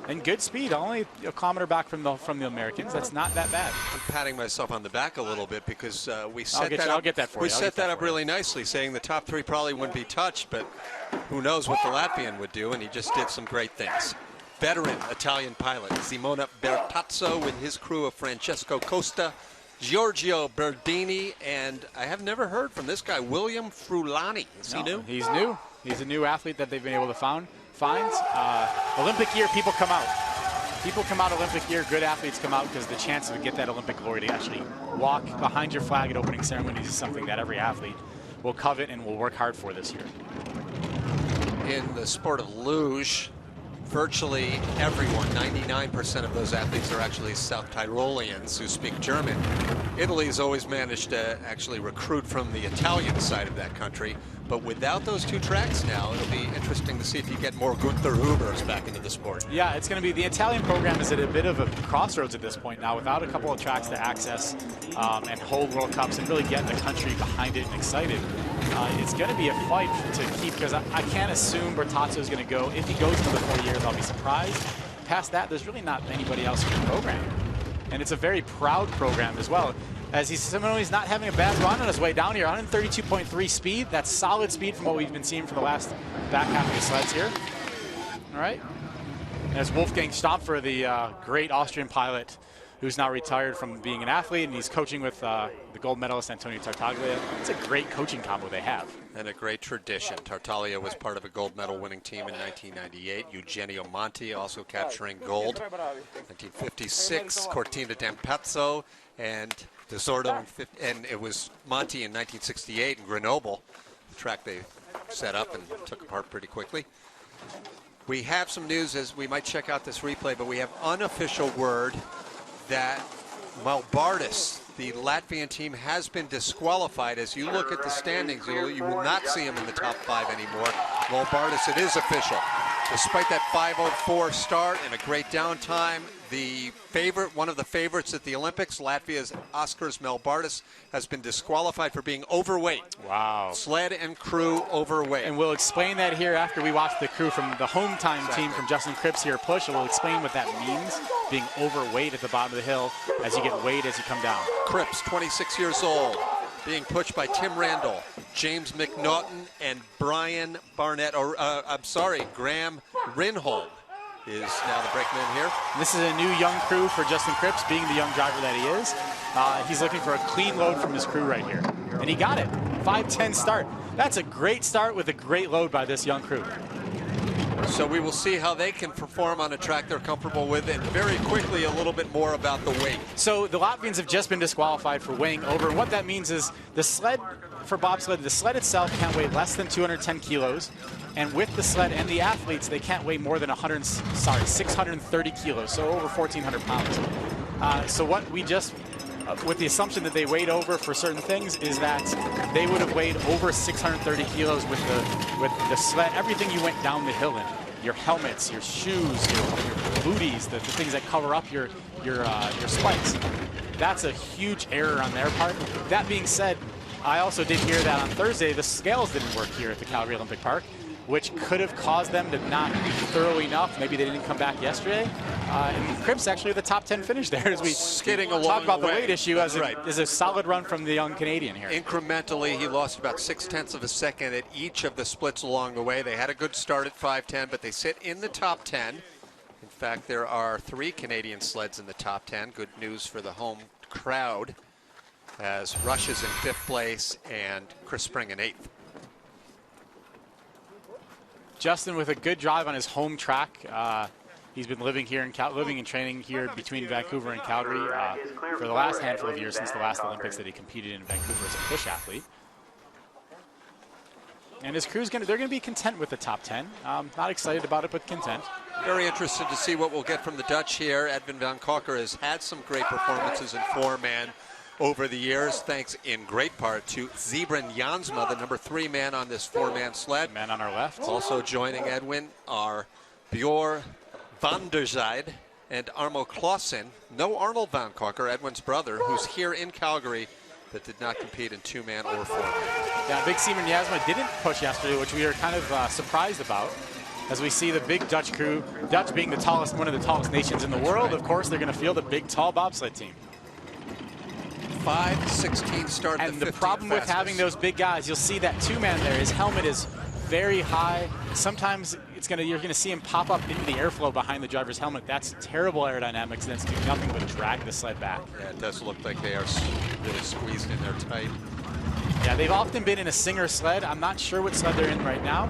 And good speed, only a kilometer back from the Americans. That's not that bad. I'm patting myself on the back a little bit because we set I'll get that for you. We set that up really nicely, saying the top 3 probably wouldn't be touched, but who knows what the Latvian would do, and he just did some great things. Veteran Italian pilot Simona Bertazzo with his crew of Francesco Costa, Giorgio Berdini, and I have never heard from this guy, William Frulani. Is he new? He's new. He's a new athlete that they've been able to find. Olympic year, people come out. People come out Olympic year, good athletes come out because the chance to get that Olympic glory to actually walk behind your flag at opening ceremonies is something that every athlete will covet and will work hard for this year. In the sport of luge, virtually everyone, 99% of those athletes are actually South Tyroleans who speak German. Italy's always managed to actually recruit from the Italian side of that country. But without those two tracks now, it'll be interesting to see if you get more Gunther Hubers back into the sport. Yeah, it's going to be, the Italian program is at a bit of a crossroads at this point now. Without a couple of tracks to access and hold World Cups and really get the country behind it and excited, it's going to be a fight to keep, because I can't assume Bertazzo is going to go. If he goes for the 4 years, I'll be surprised. Past that, there's really not anybody else in the program. And it's a very proud program as well. As he's not having a bad run on his way down here. 132.3 speed. That's solid speed from what we've been seeing for the last back half of the sleds here. All right. And there's Wolfgang Stampfer, the great Austrian pilot who's now retired from being an athlete, and he's coaching with the gold medalist Antonio Tartaglia. It's a great coaching combo they have. And a great tradition. Tartaglia was part of a gold medal winning team in 1998. Eugenio Monti also capturing gold. 1956, Cortina d'Ampezzo, and DeSordo, and it was Monti in 1968 in Grenoble, the track they set up and took apart pretty quickly. We have some news as we might check out this replay, but we have unofficial word that Melbardis, the Latvian team, has been disqualified. As you look at the standings, you will not see him in the top 5 anymore. Melbardis, it is official. Despite that 5:04 start and a great downtime, one of the favorites at the Olympics, Latvia's Oskars Melbardis, has been disqualified for being overweight. Wow. Sled and crew overweight. And we'll explain that here after we watch the crew from the home time team from Justin Cripps here push, and we'll explain what that means, being overweight at the bottom of the hill as you get weighed as you come down. Cripps, 26 years old, being pushed by Tim Randall, James McNaughton, and Brian Barnett, Graham Rinholm is now the brakeman here. This is a new young crew for Justin Cripps, being the young driver that he is. He's looking for a clean load from his crew right here. And he got it. 5:10 start. That's a great start with a great load by this young crew. So we will see how they can perform on a track they're comfortable with, and very quickly a little bit more about the weight. So the Latvians have just been disqualified for weighing over, and what that means is the sled for bobsled, the sled itself can't weigh less than 210 kilos, and with the sled and the athletes, they can't weigh more than 630 kilos, so over 1,400 pounds. So what we just, with the assumption that they weighed over for certain things, is that they would have weighed over 630 kilos with the sled, everything you went down the hill in. Your helmets, your shoes, your booties, the things that cover up your spikes. That's a huge error on their part. That being said, I also did hear that on Thursday the scales didn't work here at the Calgary Olympic Park, which could have caused them to not be thorough enough. Maybe they didn't come back yesterday. And Cripps actually the top 10 finish there as we talk about the weight issue as a solid run from the young Canadian here. Incrementally, he lost about 0.6 of a second at each of the splits along the way. They had a good start at 5:10, but they sit in the top 10. In fact, there are 3 Canadian sleds in the top 10. Good news for the home crowd, as Rush is in 5th place and Chris Spring in 8th. Justin with a good drive on his home track. He's been living here living and training here between Vancouver and Calgary for the last handful of years since the last Olympics that he competed in Vancouver as a push athlete. And his crew's they're gonna be content with the top 10. Not excited about it, but content. Very interested to see what we'll get from the Dutch here. Edwin van Kokker has had some great performances in 4-man over the years, thanks in great part to Zebran Jansma, the number 3 man on this 4-man sled. Man on our left. Also joining Edwin are Bjor van der Zijde and Armo Clausen. No Arnold van Kokker, Edwin's brother, who's here in Calgary, that did not compete in 2-man or 4-man. Yeah, big Zebran Jansma didn't push yesterday, which we are kind of surprised about. As we see the big Dutch crew, Dutch being one of the tallest nations in the world, of course, they're going to field a big, tall bobsled team. 5:16 start. And the problem with having those big guys, you'll see that 2-man there, his helmet is very high. Sometimes you're gonna see him pop up into the airflow behind the driver's helmet. That's terrible aerodynamics, and it's doing nothing but drag the sled back. Yeah, it does look like they are really squeezed in there tight. Yeah, they've often been in a Singer sled. I'm not sure what sled they're in right now.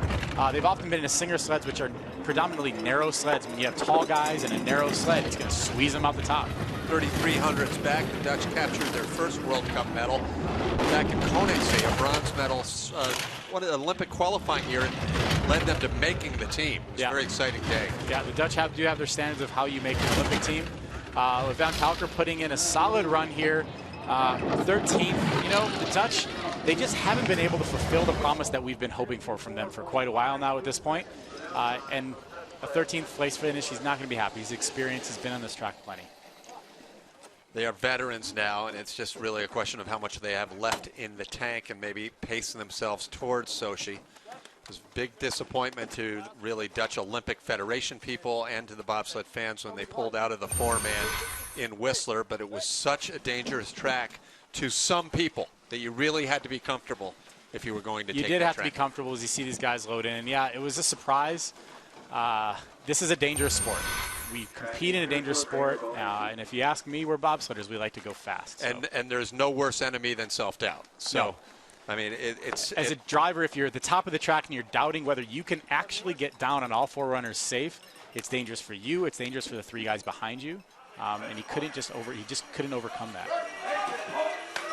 They've often been in a Singer sleds, which are predominantly narrow sleds. When you have tall guys in a narrow sled, it's gonna squeeze them out the top. 3,300s back. The Dutch captured their first World Cup medal back in Koningsee, a bronze medal what an Olympic qualifying year and led them to making the team. It's a very exciting day. Yeah, the Dutch do have their standards of how you make an Olympic team. Van Kalker putting in a solid run here. 13th. You know, the Dutch, they just haven't been able to fulfill the promise that we've been hoping for from them for quite a while now at this point. And a 13th place finish, he's not going to be happy. His experience has been on this track plenty. They are veterans now, and it's just really a question of how much they have left in the tank and maybe pacing themselves towards Sochi. It was a big disappointment to really Dutch Olympic Federation people and to the bobsled fans when they pulled out of the four-man in Whistler, but it was such a dangerous track to some people that you really had to be comfortable if you were going to take the track. You did have to be comfortable as you see these guys load in. And yeah, it was a surprise. This is a dangerous sport. We compete in a dangerous sport, and if you ask me, we're bobsledders. We like to go fast. So. And there's no worse enemy than self-doubt. So, no. I mean, it's... As a driver, if you're at the top of the track and you're doubting whether you can actually get down on all four runners safe, it's dangerous for you. It's dangerous for the three guys behind you. And he just couldn't overcome that.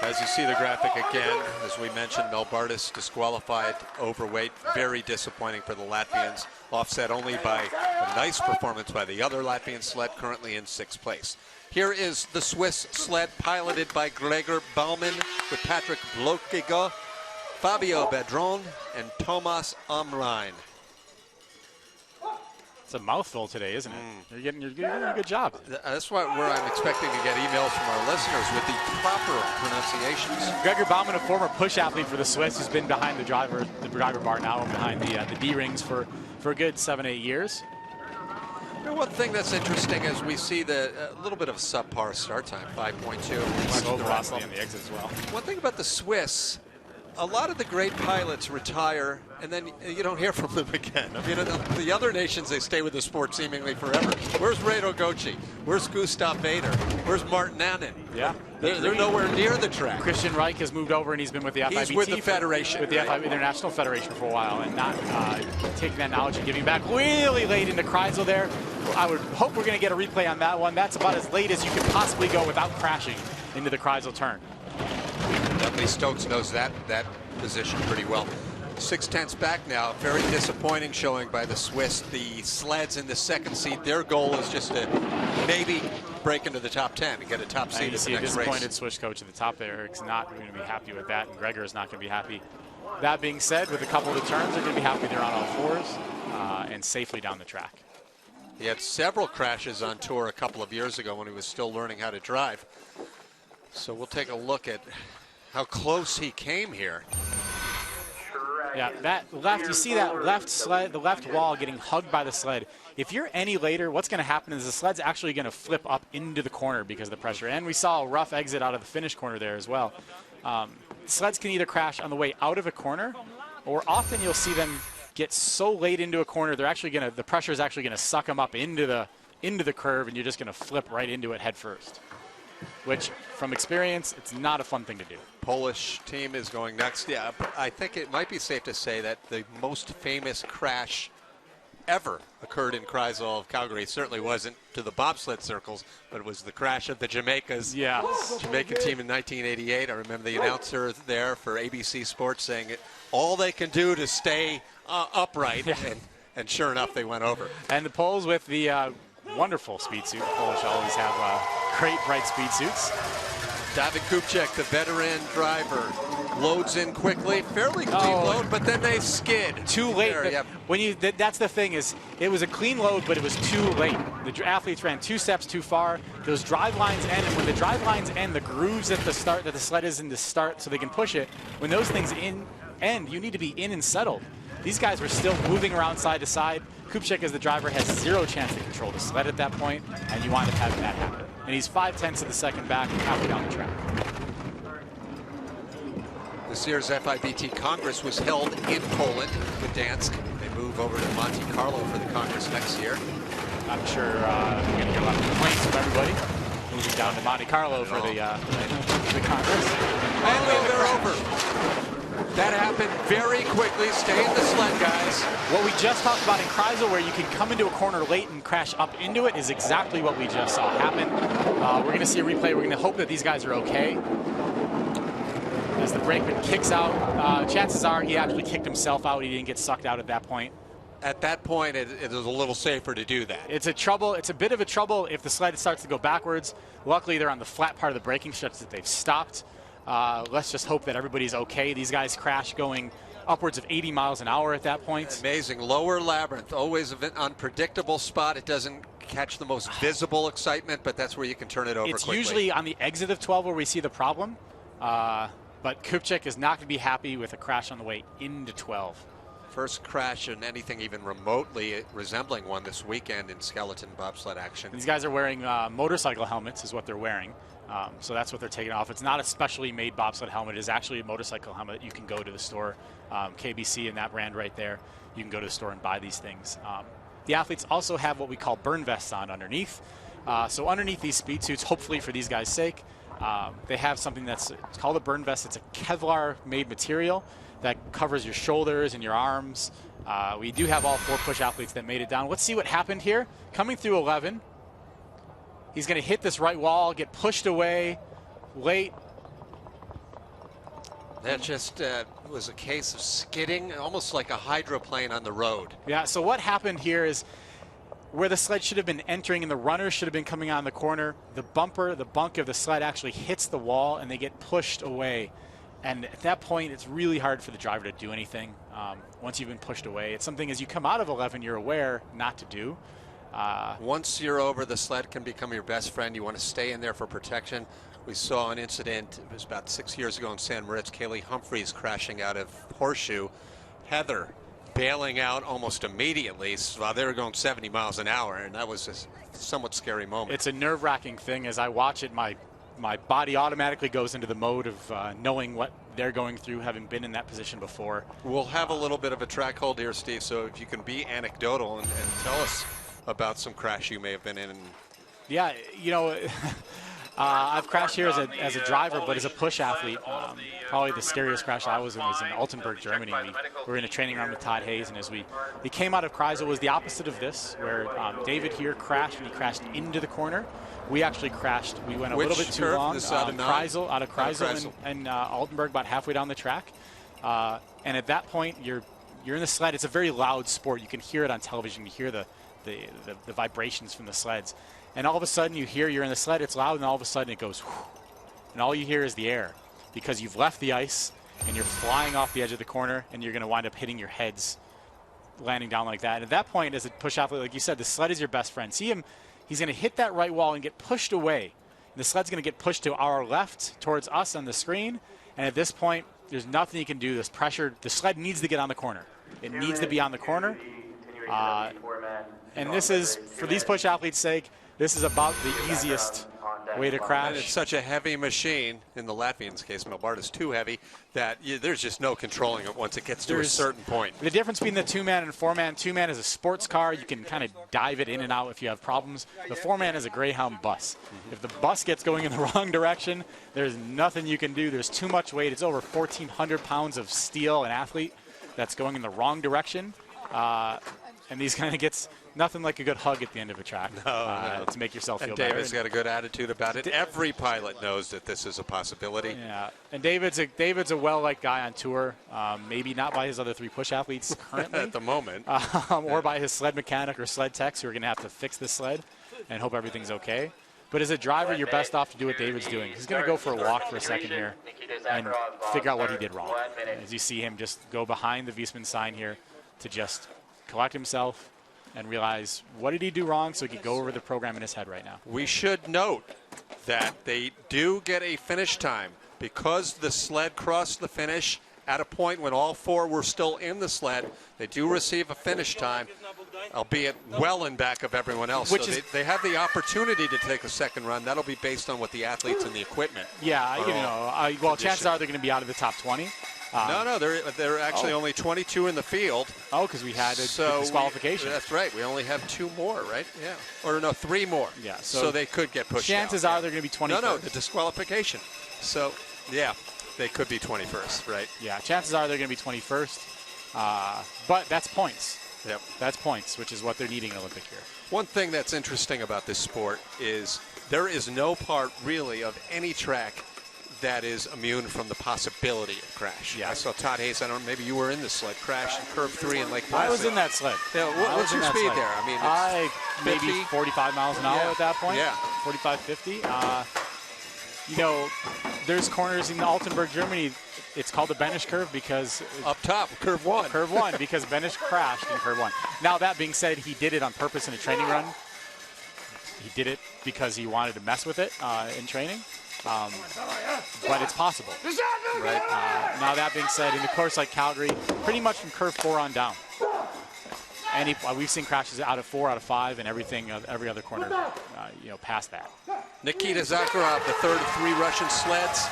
As you see the graphic again, as we mentioned, Melbardis disqualified, overweight, very disappointing for the Latvians, offset only by a nice performance by the other Latvian sled, currently in 6th place. Here is the Swiss sled piloted by Gregor Baumann with Patrick Blokiga, Fabio Bedron, and Thomas Amrein. It's a mouthful today, isn't it? You're doing a good job. That's where I'm expecting to get emails from our listeners with the proper pronunciations. Gregor Baumann, a former push athlete for the Swiss, who's been behind the driver bar now and behind the D-rings for a good 7-8 years. You know, one thing that's interesting is we see a little bit of a subpar start time, 5.2. Slow velocity on the exit as well. One thing about the Swiss, a lot of the great pilots retire and then you don't hear from them again. I mean, the other nations, they stay with the sport seemingly forever. Where's Redo Goci? Where's Gustav Vader? Where's Martin Annan? Yeah. They're nowhere near the track. Christian Reich has moved over and he's been with the FIBT. He's with the Federation. With the International Federation for a while and not taking that knowledge and giving back really late into Kreisel there. I would hope we're going to get a replay on that one. That's about as late as you can possibly go without crashing into the Kreisel turn. Definitely Stokes knows that position pretty well. 6/10 back now. Very disappointing showing by the Swiss. The sleds in the second seat, their goal is just to maybe break into the top 10 and get a top seed in the next race. You see a disappointed Swiss coach at the top there. Eric's not going to be happy with that, and Gregor is not going to be happy. That being said, with a couple of the turns, they're going to be happy they're on all fours and safely down the track. He had several crashes on tour a couple of years ago when he was still learning how to drive. So we'll take a look at how close he came here. Yeah, that left, you see that left sled, the left wall getting hugged by the sled. If you're any later, what's going to happen is the sled's actually going to flip up into the corner because of the pressure. And we saw a rough exit out of the finish corner there as well. Sleds can either crash on the way out of a corner, or often you'll see them get so late into a corner, they're actually going to, the pressure is actually going to suck them up into the curve, and you're just going to flip right into it head first. Which, from experience, it's not a fun thing to do. Polish team is going next. Yeah, I think it might be safe to say that the most famous crash ever occurred in Kreisel of Calgary. It certainly wasn't to the bobsled circles, but it was the crash of the Jamaican team in 1988. I remember the announcer there for ABC Sports saying all they can do to stay upright, and sure enough, they went over. And the Poles with the wonderful speed suit. The Polish always have great bright speed suits. David Kupchak, the veteran driver, loads in quickly, fairly clean load, but then they skid. Too late. When that's the thing, is it was a clean load, but it was too late. The athletes ran 2 steps too far. Those drive lines end, and when the drive lines end, the grooves at the start that the sled is in the start so they can push it, when those things end, you need to be in and settled. These guys were still moving around side to side. Kupchak, as the driver, has 0 chance to control the sled at that point, and you wind up having that happen. And he's 5/10 of the second back and halfway down the track. This year's FIBT Congress was held in Poland, Gdansk. They move over to Monte Carlo for the Congress next year. I'm sure we're going to get a lot of complaints from everybody moving down to Monte Carlo for the Congress. And they're over. That happened very quickly. Stay in the sled, guys. What we just talked about in Kreisel, where you can come into a corner late and crash up into it, is exactly what we just saw happen. We're going to see a replay. We're going to hope that these guys are okay. as the brakeman kicks out. Chances are he actually kicked himself out. He didn't get sucked out at that point. At that point, it is a little safer to do that. It's a bit of a trouble if the sled starts to go backwards. Luckily, they're on the flat part of the braking stretch that they've stopped. Let's just hope that everybody's okay. These guys crash going upwards of 80 miles an hour at that point. Amazing. Lower Labyrinth, always an unpredictable spot. It doesn't catch the most visible excitement, but that's where you can turn it over It's quickly. usually on the exit of 12 where we see the problem, but Kupchak is not going to be happy with a crash on the way into 12. First crash in anything even remotely resembling one this weekend in skeleton bobsled action. These guys are wearing motorcycle helmets is what they're wearing. So that's what they're taking off. It's not a specially made bobsled helmet. It is actually a motorcycle helmet. You can go to the store, KBC and that brand right there. You can go to the store and buy these things. The athletes also have what we call burn vests on underneath. So underneath these speed suits, hopefully for these guys' sake, they have something it's called a burn vest. It's a Kevlar-made material that covers your shoulders and your arms. We do have all 4 push athletes that made it down. Let's see what happened here. Coming through 11. He's going to hit this right wall, get pushed away late. That just was a case of skidding, almost like a hydroplane on the road. Yeah, so what happened here is where the sled should have been entering and the runners should have been coming on the corner, the bunk of the sled actually hits the wall and they get pushed away. And at that point, it's really hard for the driver to do anything once you've been pushed away. It's something as you come out of 11, you're aware not to do. Once you're over, the sled can become your best friend. You want to stay in there for protection. We saw an incident, it was about 6 years ago in San Moritz, Kaylee Humphreys crashing out of Horseshoe. Heather bailing out almost immediately while they were going 70 miles an hour, and that was a somewhat scary moment. It's a nerve-wracking thing. As I watch it, my body automatically goes into the mode of knowing what they're going through, having been in that position before. We'll have a little bit of a track hold here, Steve, so if you can be anecdotal and tell us about some crash you may have been in. Yeah, you know, I've crashed here as a driver, but as a push athlete, probably the scariest crash I was in was in Altenburg, Germany. We were in a training round with Todd Hayes, and as we came out of Kreisel, was the opposite of this, where David here crashed, and he crashed into the corner. We actually crashed. We went a little bit too long. Kreisel, out of Kreisel and Altenburg, about halfway down the track. And at that point, you're in the sled. It's a very loud sport. You can hear it on television. You hear the vibrations from the sleds. And all of a sudden you're in the sled, it's loud, and all of a sudden it goes whoosh, and all you hear is the air because you've left the ice and you're flying off the edge of the corner and you're going to wind up hitting your heads, landing down like that. And at that point, as a push athlete, like you said, the sled is your best friend. See him, he's going to hit that right wall and get pushed away. And the sled's going to get pushed to our left towards us on the screen. And at this point, there's nothing you can do. This pressure, the sled needs to get on the corner. It needs to be on the corner. And this is, for these push athletes' sake, this is about the easiest way to crash. And it's such a heavy machine, in the Latvians' case, Melbardis too heavy, that there's just no controlling it once it gets to a certain point. The difference between the 2-man and 4-man, 2-man is a sports car. You can kind of dive it in and out if you have problems. The 4-man is a Greyhound bus. If the bus gets going in the wrong direction, there's nothing you can do. There's too much weight. It's over 1,400 pounds of steel, an athlete that's going in the wrong direction. And these kind of gets nothing like a good hug at the end of a track to make yourself feel better. David's got a good attitude about it. Every pilot knows that this is a possibility. Yeah, and David's a well-liked guy on tour. Maybe not by his other 3 push athletes currently at the moment, or by his sled mechanic or sled techs who are going to have to fix this sled and hope everything's okay. But as a driver, you're best off to do what David's doing. He's going to go for a walk for a second here and figure out what he did wrong. As you see him just go behind the Viessmann sign here to just collect himself and realize what did he do wrong so he could go over the program in his head right now. We should note that they do get a finish time because the sled crossed the finish at a point when all 4 were still in the sled. They do receive a finish time, albeit well in back of everyone else. So they have the opportunity to take a second run. That'll be based on what the athletes and the equipment. Yeah, well, chances are they're going to be out of the top 20. No, they're actually only 22 in the field. Oh, because we had a disqualification. That's right. We only have 2 more, right? Yeah. Or no, 3 more. Yeah. So they could get pushed chances out. are they're going to be 21st. No, the disqualification. So, yeah, they could be 21st, right? Yeah, chances are they're going to be 21st. But that's points. Yep. That's points, which is what they're needing in Olympic here. One thing that's interesting about this sport is there is no part really of any track that is immune from the possibility of crash. Yeah. I saw Todd Hayes, I don't know, maybe you were in the sled, crash in curve 3 in Lake Placid. I was in that sled. Yeah, what's your speed there? I mean, it's maybe 45 miles an hour at that point. Yeah. 45, 50. You know, there's corners in Altenburg, Germany. It's called the Benish curve because up top, curve 1. Curve 1, because Benish crashed in curve 1. Now, that being said, he did it on purpose in a training run. He did it because he wanted to mess with it in training. But it's possible. Right. Now, that being said, in a course like Calgary, pretty much from curve 4 on down. And we've seen crashes out of 4, out of 5, and everything, every other corner, you know, past that. Nikita Zakharov, the third of 3 Russian sleds.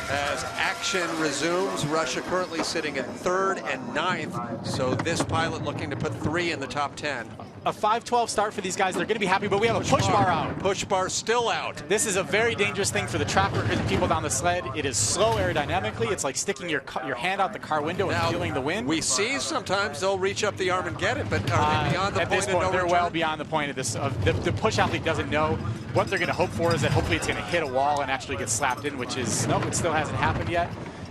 As action resumes, Russia currently sitting at 3rd and 9th. So this pilot looking to put 3 in the top 10. A 5:12 start for these guys. They're going to be happy, but we have a push bar out. Push bar still out. This is a very dangerous thing for the track workers and people down the sled. It is slow aerodynamically. It's like sticking your hand out the car window and feeling the wind. We see sometimes they'll reach up the arm and get it, but are they beyond the at point this of point, no they're return? well beyond the point of this. The push athlete doesn't know. What they're going to hope for is that hopefully it's going to hit a wall and actually get slapped in, which is, nope, it still hasn't happened yet.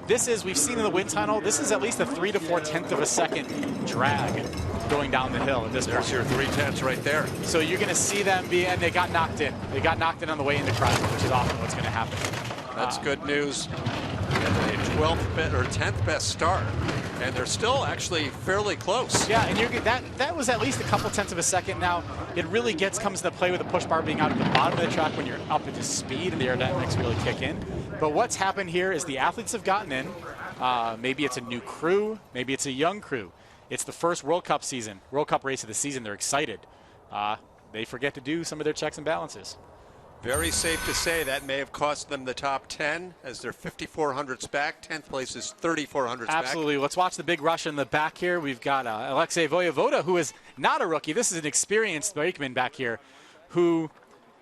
This is, we've seen in the wind tunnel, this is at least a 3 to 4/10 of a second drag going down the hill at this point. There's your 3/10 right there. So you're going to see them and they got knocked in. They got knocked in on the way into Kreisel, which is often what's going to happen. That's good news. A 12th best or 10th best start, and they're still actually fairly close. Yeah, and that was at least a couple tenths of a second. Now it really comes into play with the push bar being out at the bottom of the track when you're up into speed and the aerodynamics really kick in. But what's happened here is the athletes have gotten in. Maybe it's a new crew, maybe it's a young crew. It's the first World Cup season, World Cup race of the season. They're excited. They forget to do some of their checks and balances. Very safe to say that may have cost them the top 10 as they're 5,400s back. 10th place is 3,400s back. Absolutely. Let's watch the big rush in the back here. We've got Alexei Voyevoda, who is not a rookie. This is an experienced brakeman back here who,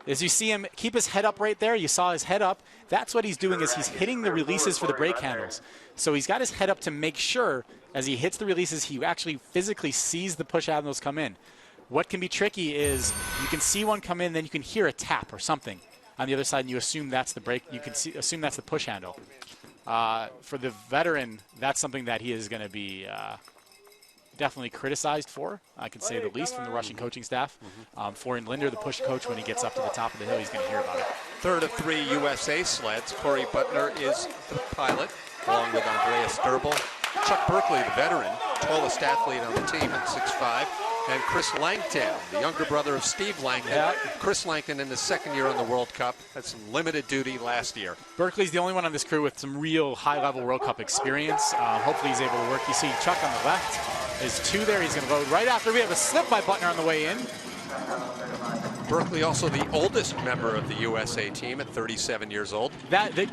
as you see him keep his head up right there, you saw his head up. That's what he's doing is he's hitting the releases for the brake handles. So he's got his head up to make sure as he hits the releases, he actually physically sees the push handles come in. What can be tricky is you can see one come in, then you can hear a tap or something on the other side, and you assume that's the brake. You can assume that's the push handle. For the veteran, that's something that he is going to be definitely criticized for, I can say the least, from the Russian coaching staff. Florian Linder, the push coach, when he gets up to the top of the hill, he's going to hear about it. Third of 3 USA sleds. Corey Butner is the pilot, along with Andreas Durbel. Chuck Berkeley, the veteran, tallest athlete on the team at 6'5". And Chris Langton, the younger brother of Steve Langton. Yeah. Chris Langton in his second year on the World Cup. Had some limited duty last year. Berkeley's the only one on this crew with some real high-level World Cup experience. Hopefully he's able to work. You see Chuck on the left. There's 2 there. He's going to load right after. We have a slip by Butner on the way in. Berkeley also the oldest member of the USA team at 37 years old.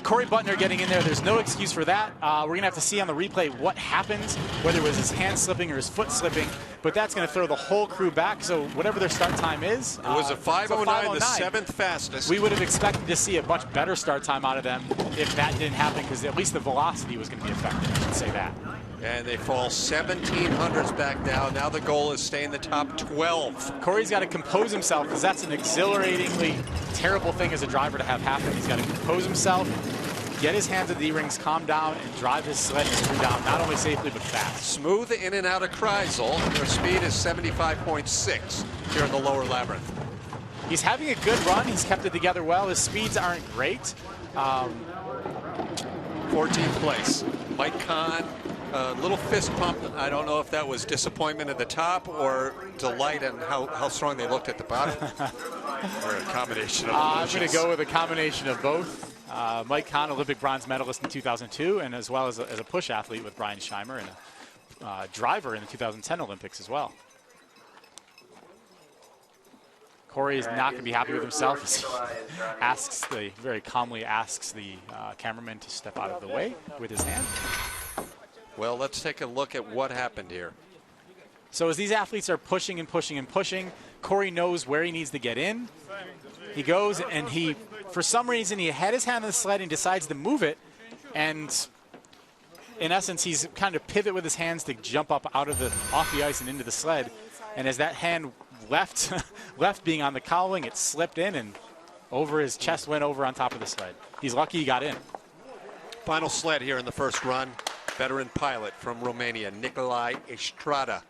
Corey Butner getting in there, there's no excuse for that. We're going to have to see on the replay what happens, whether it was his hand slipping or his foot slipping, but that's going to throw the whole crew back, so whatever their start time is. It was a 5:09, the 7th fastest. We would have expected to see a much better start time out of them if that didn't happen, because at least the velocity was going to be affected, I should say that. And they fall 1,700s back now. Now the goal is stay in the top 12. Corey's got to compose himself because that's an exhilaratingly terrible thing as a driver to have happen. He's got to compose himself, get his hands at the E-rings, calm down, and drive his sled and screw down, not only safely but fast. Smooth in and out of Kreisel. Their speed is 75.6 here in the lower labyrinth. He's having a good run. He's kept it together well. His speeds aren't great. 14th place. Mike Kahn. A little fist pump. I don't know if that was disappointment at the top or delight in how strong they looked at the bottom. Or a combination of I'm going to go with a combination of both. Mike Kahn, Olympic bronze medalist in 2002, and as well as a push athlete with Brian Scheimer, and a driver in the 2010 Olympics as well. Corey is not going to be happy with himself as he very calmly asks the cameraman to step out of the way with his hand. Well, let's take a look at what happened here. So as these athletes are pushing and pushing and pushing, Corey knows where he needs to get in. He goes and for some reason, he had his hand on the sled and decides to move it. And in essence, he's kind of pivot with his hands to jump up off the ice and into the sled. And as that hand left being on the cowling, it slipped in and Over his chest, went over on top of the sled. He's lucky he got in. Final sled here in the first run. Veteran pilot from Romania, Nicolae Estrada.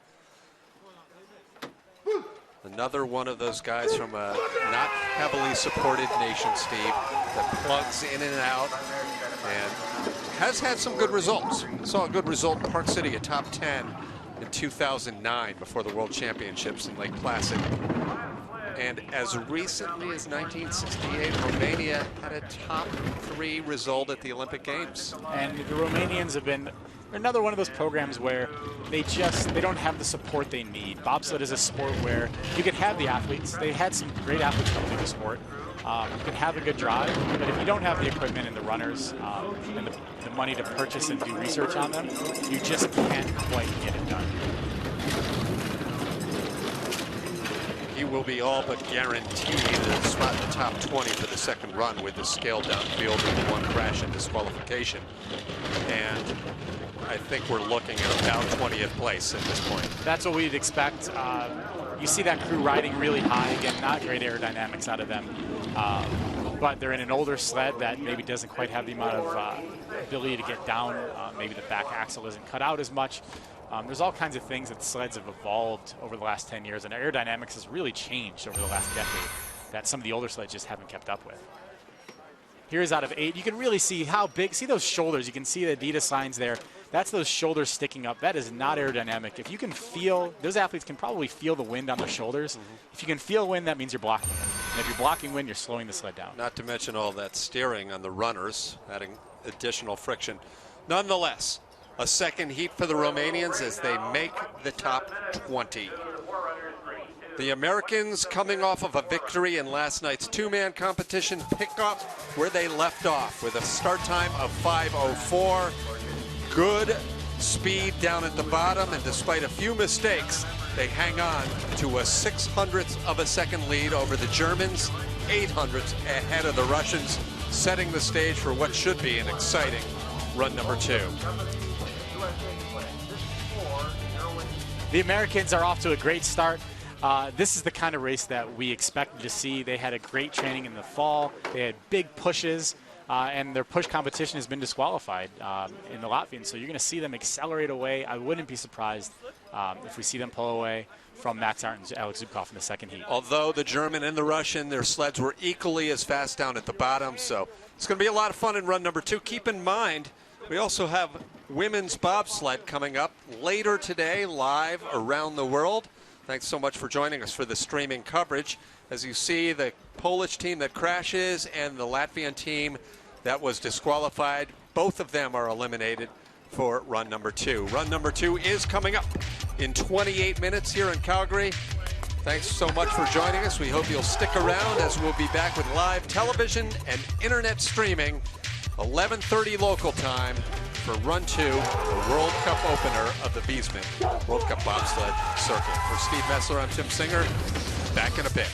Another one of those guys from a not heavily supported nation, Steve, that plugs in and out and has had some good results. Saw a good result in Park City, a top 10 in 2009 before the World Championships in Lake Placid. And as recently as 1968, Romania had a top 3 result at the Olympic Games. And the Romanians have been another one of those programs where they don't have the support they need. Bobsled is a sport where you can have the athletes. They had some great athletes come through the sport. You can have a good drive, but if you don't have the equipment and the runners and the money to purchase and do research on them, you just can't quite get it done. He will be all but guaranteed a spot in the top 20 for the second run with the scale downfield with one crash and disqualification. And I think we're looking at about 20th place at this point. That's what we'd expect. You see that crew riding really high. Again, not great aerodynamics out of them. But they're in an older sled that maybe doesn't quite have the amount of ability to get down. Maybe the back axle isn't cut out as much. There's all kinds of things that sleds have evolved over the last 10 years, and aerodynamics has really changed over the last decade that some of the older sleds just haven't kept up with. Here's out of 8. You can really see how big, see those shoulders. You can see the Adidas signs there. That's those shoulders sticking up. That is not aerodynamic. If you can feel, those athletes can probably feel the wind on their shoulders. If you can feel wind, that means you're blocking it. And if you're blocking wind, you're slowing the sled down. Not to mention all that steering on the runners, adding additional friction. Nonetheless, a second heat for the Romanians as they make the top 20. The Americans, coming off of a victory in last night's two-man competition, pick up where they left off with a start time of 5:04. Good speed down at the bottom, and despite a few mistakes, they hang on to a 600th of a second lead over the Germans, 800ths ahead of the Russians, setting the stage for what should be an exciting run number 2. The Americans are off to a great start. This is the kind of race that we expected to see. They had a great training in the fall. They had big pushes, and their push competition has been disqualified in the Latvians. So you're going to see them accelerate away. I wouldn't be surprised if we see them pull away from Max Arndt and Alex Zubkov in the second heat. Although the German and the Russian, their sleds were equally as fast down at the bottom. So it's going to be a lot of fun in run number 2. Keep in mind, we also have women's bobsled coming up later today, live around the world. Thanks so much for joining us for the streaming coverage. As you see, the Polish team that crashes and the Latvian team that was disqualified, both of them are eliminated for run number 2. Run number 2 is coming up in 28 minutes here in Calgary. Thanks so much for joining us. We hope you'll stick around as we'll be back with live television and internet streaming, 11:30 local time, for Run 2, the World Cup opener of the Viessmann World Cup bobsled circuit. For Steve Messler, I'm Tim Singer. Back in a bit.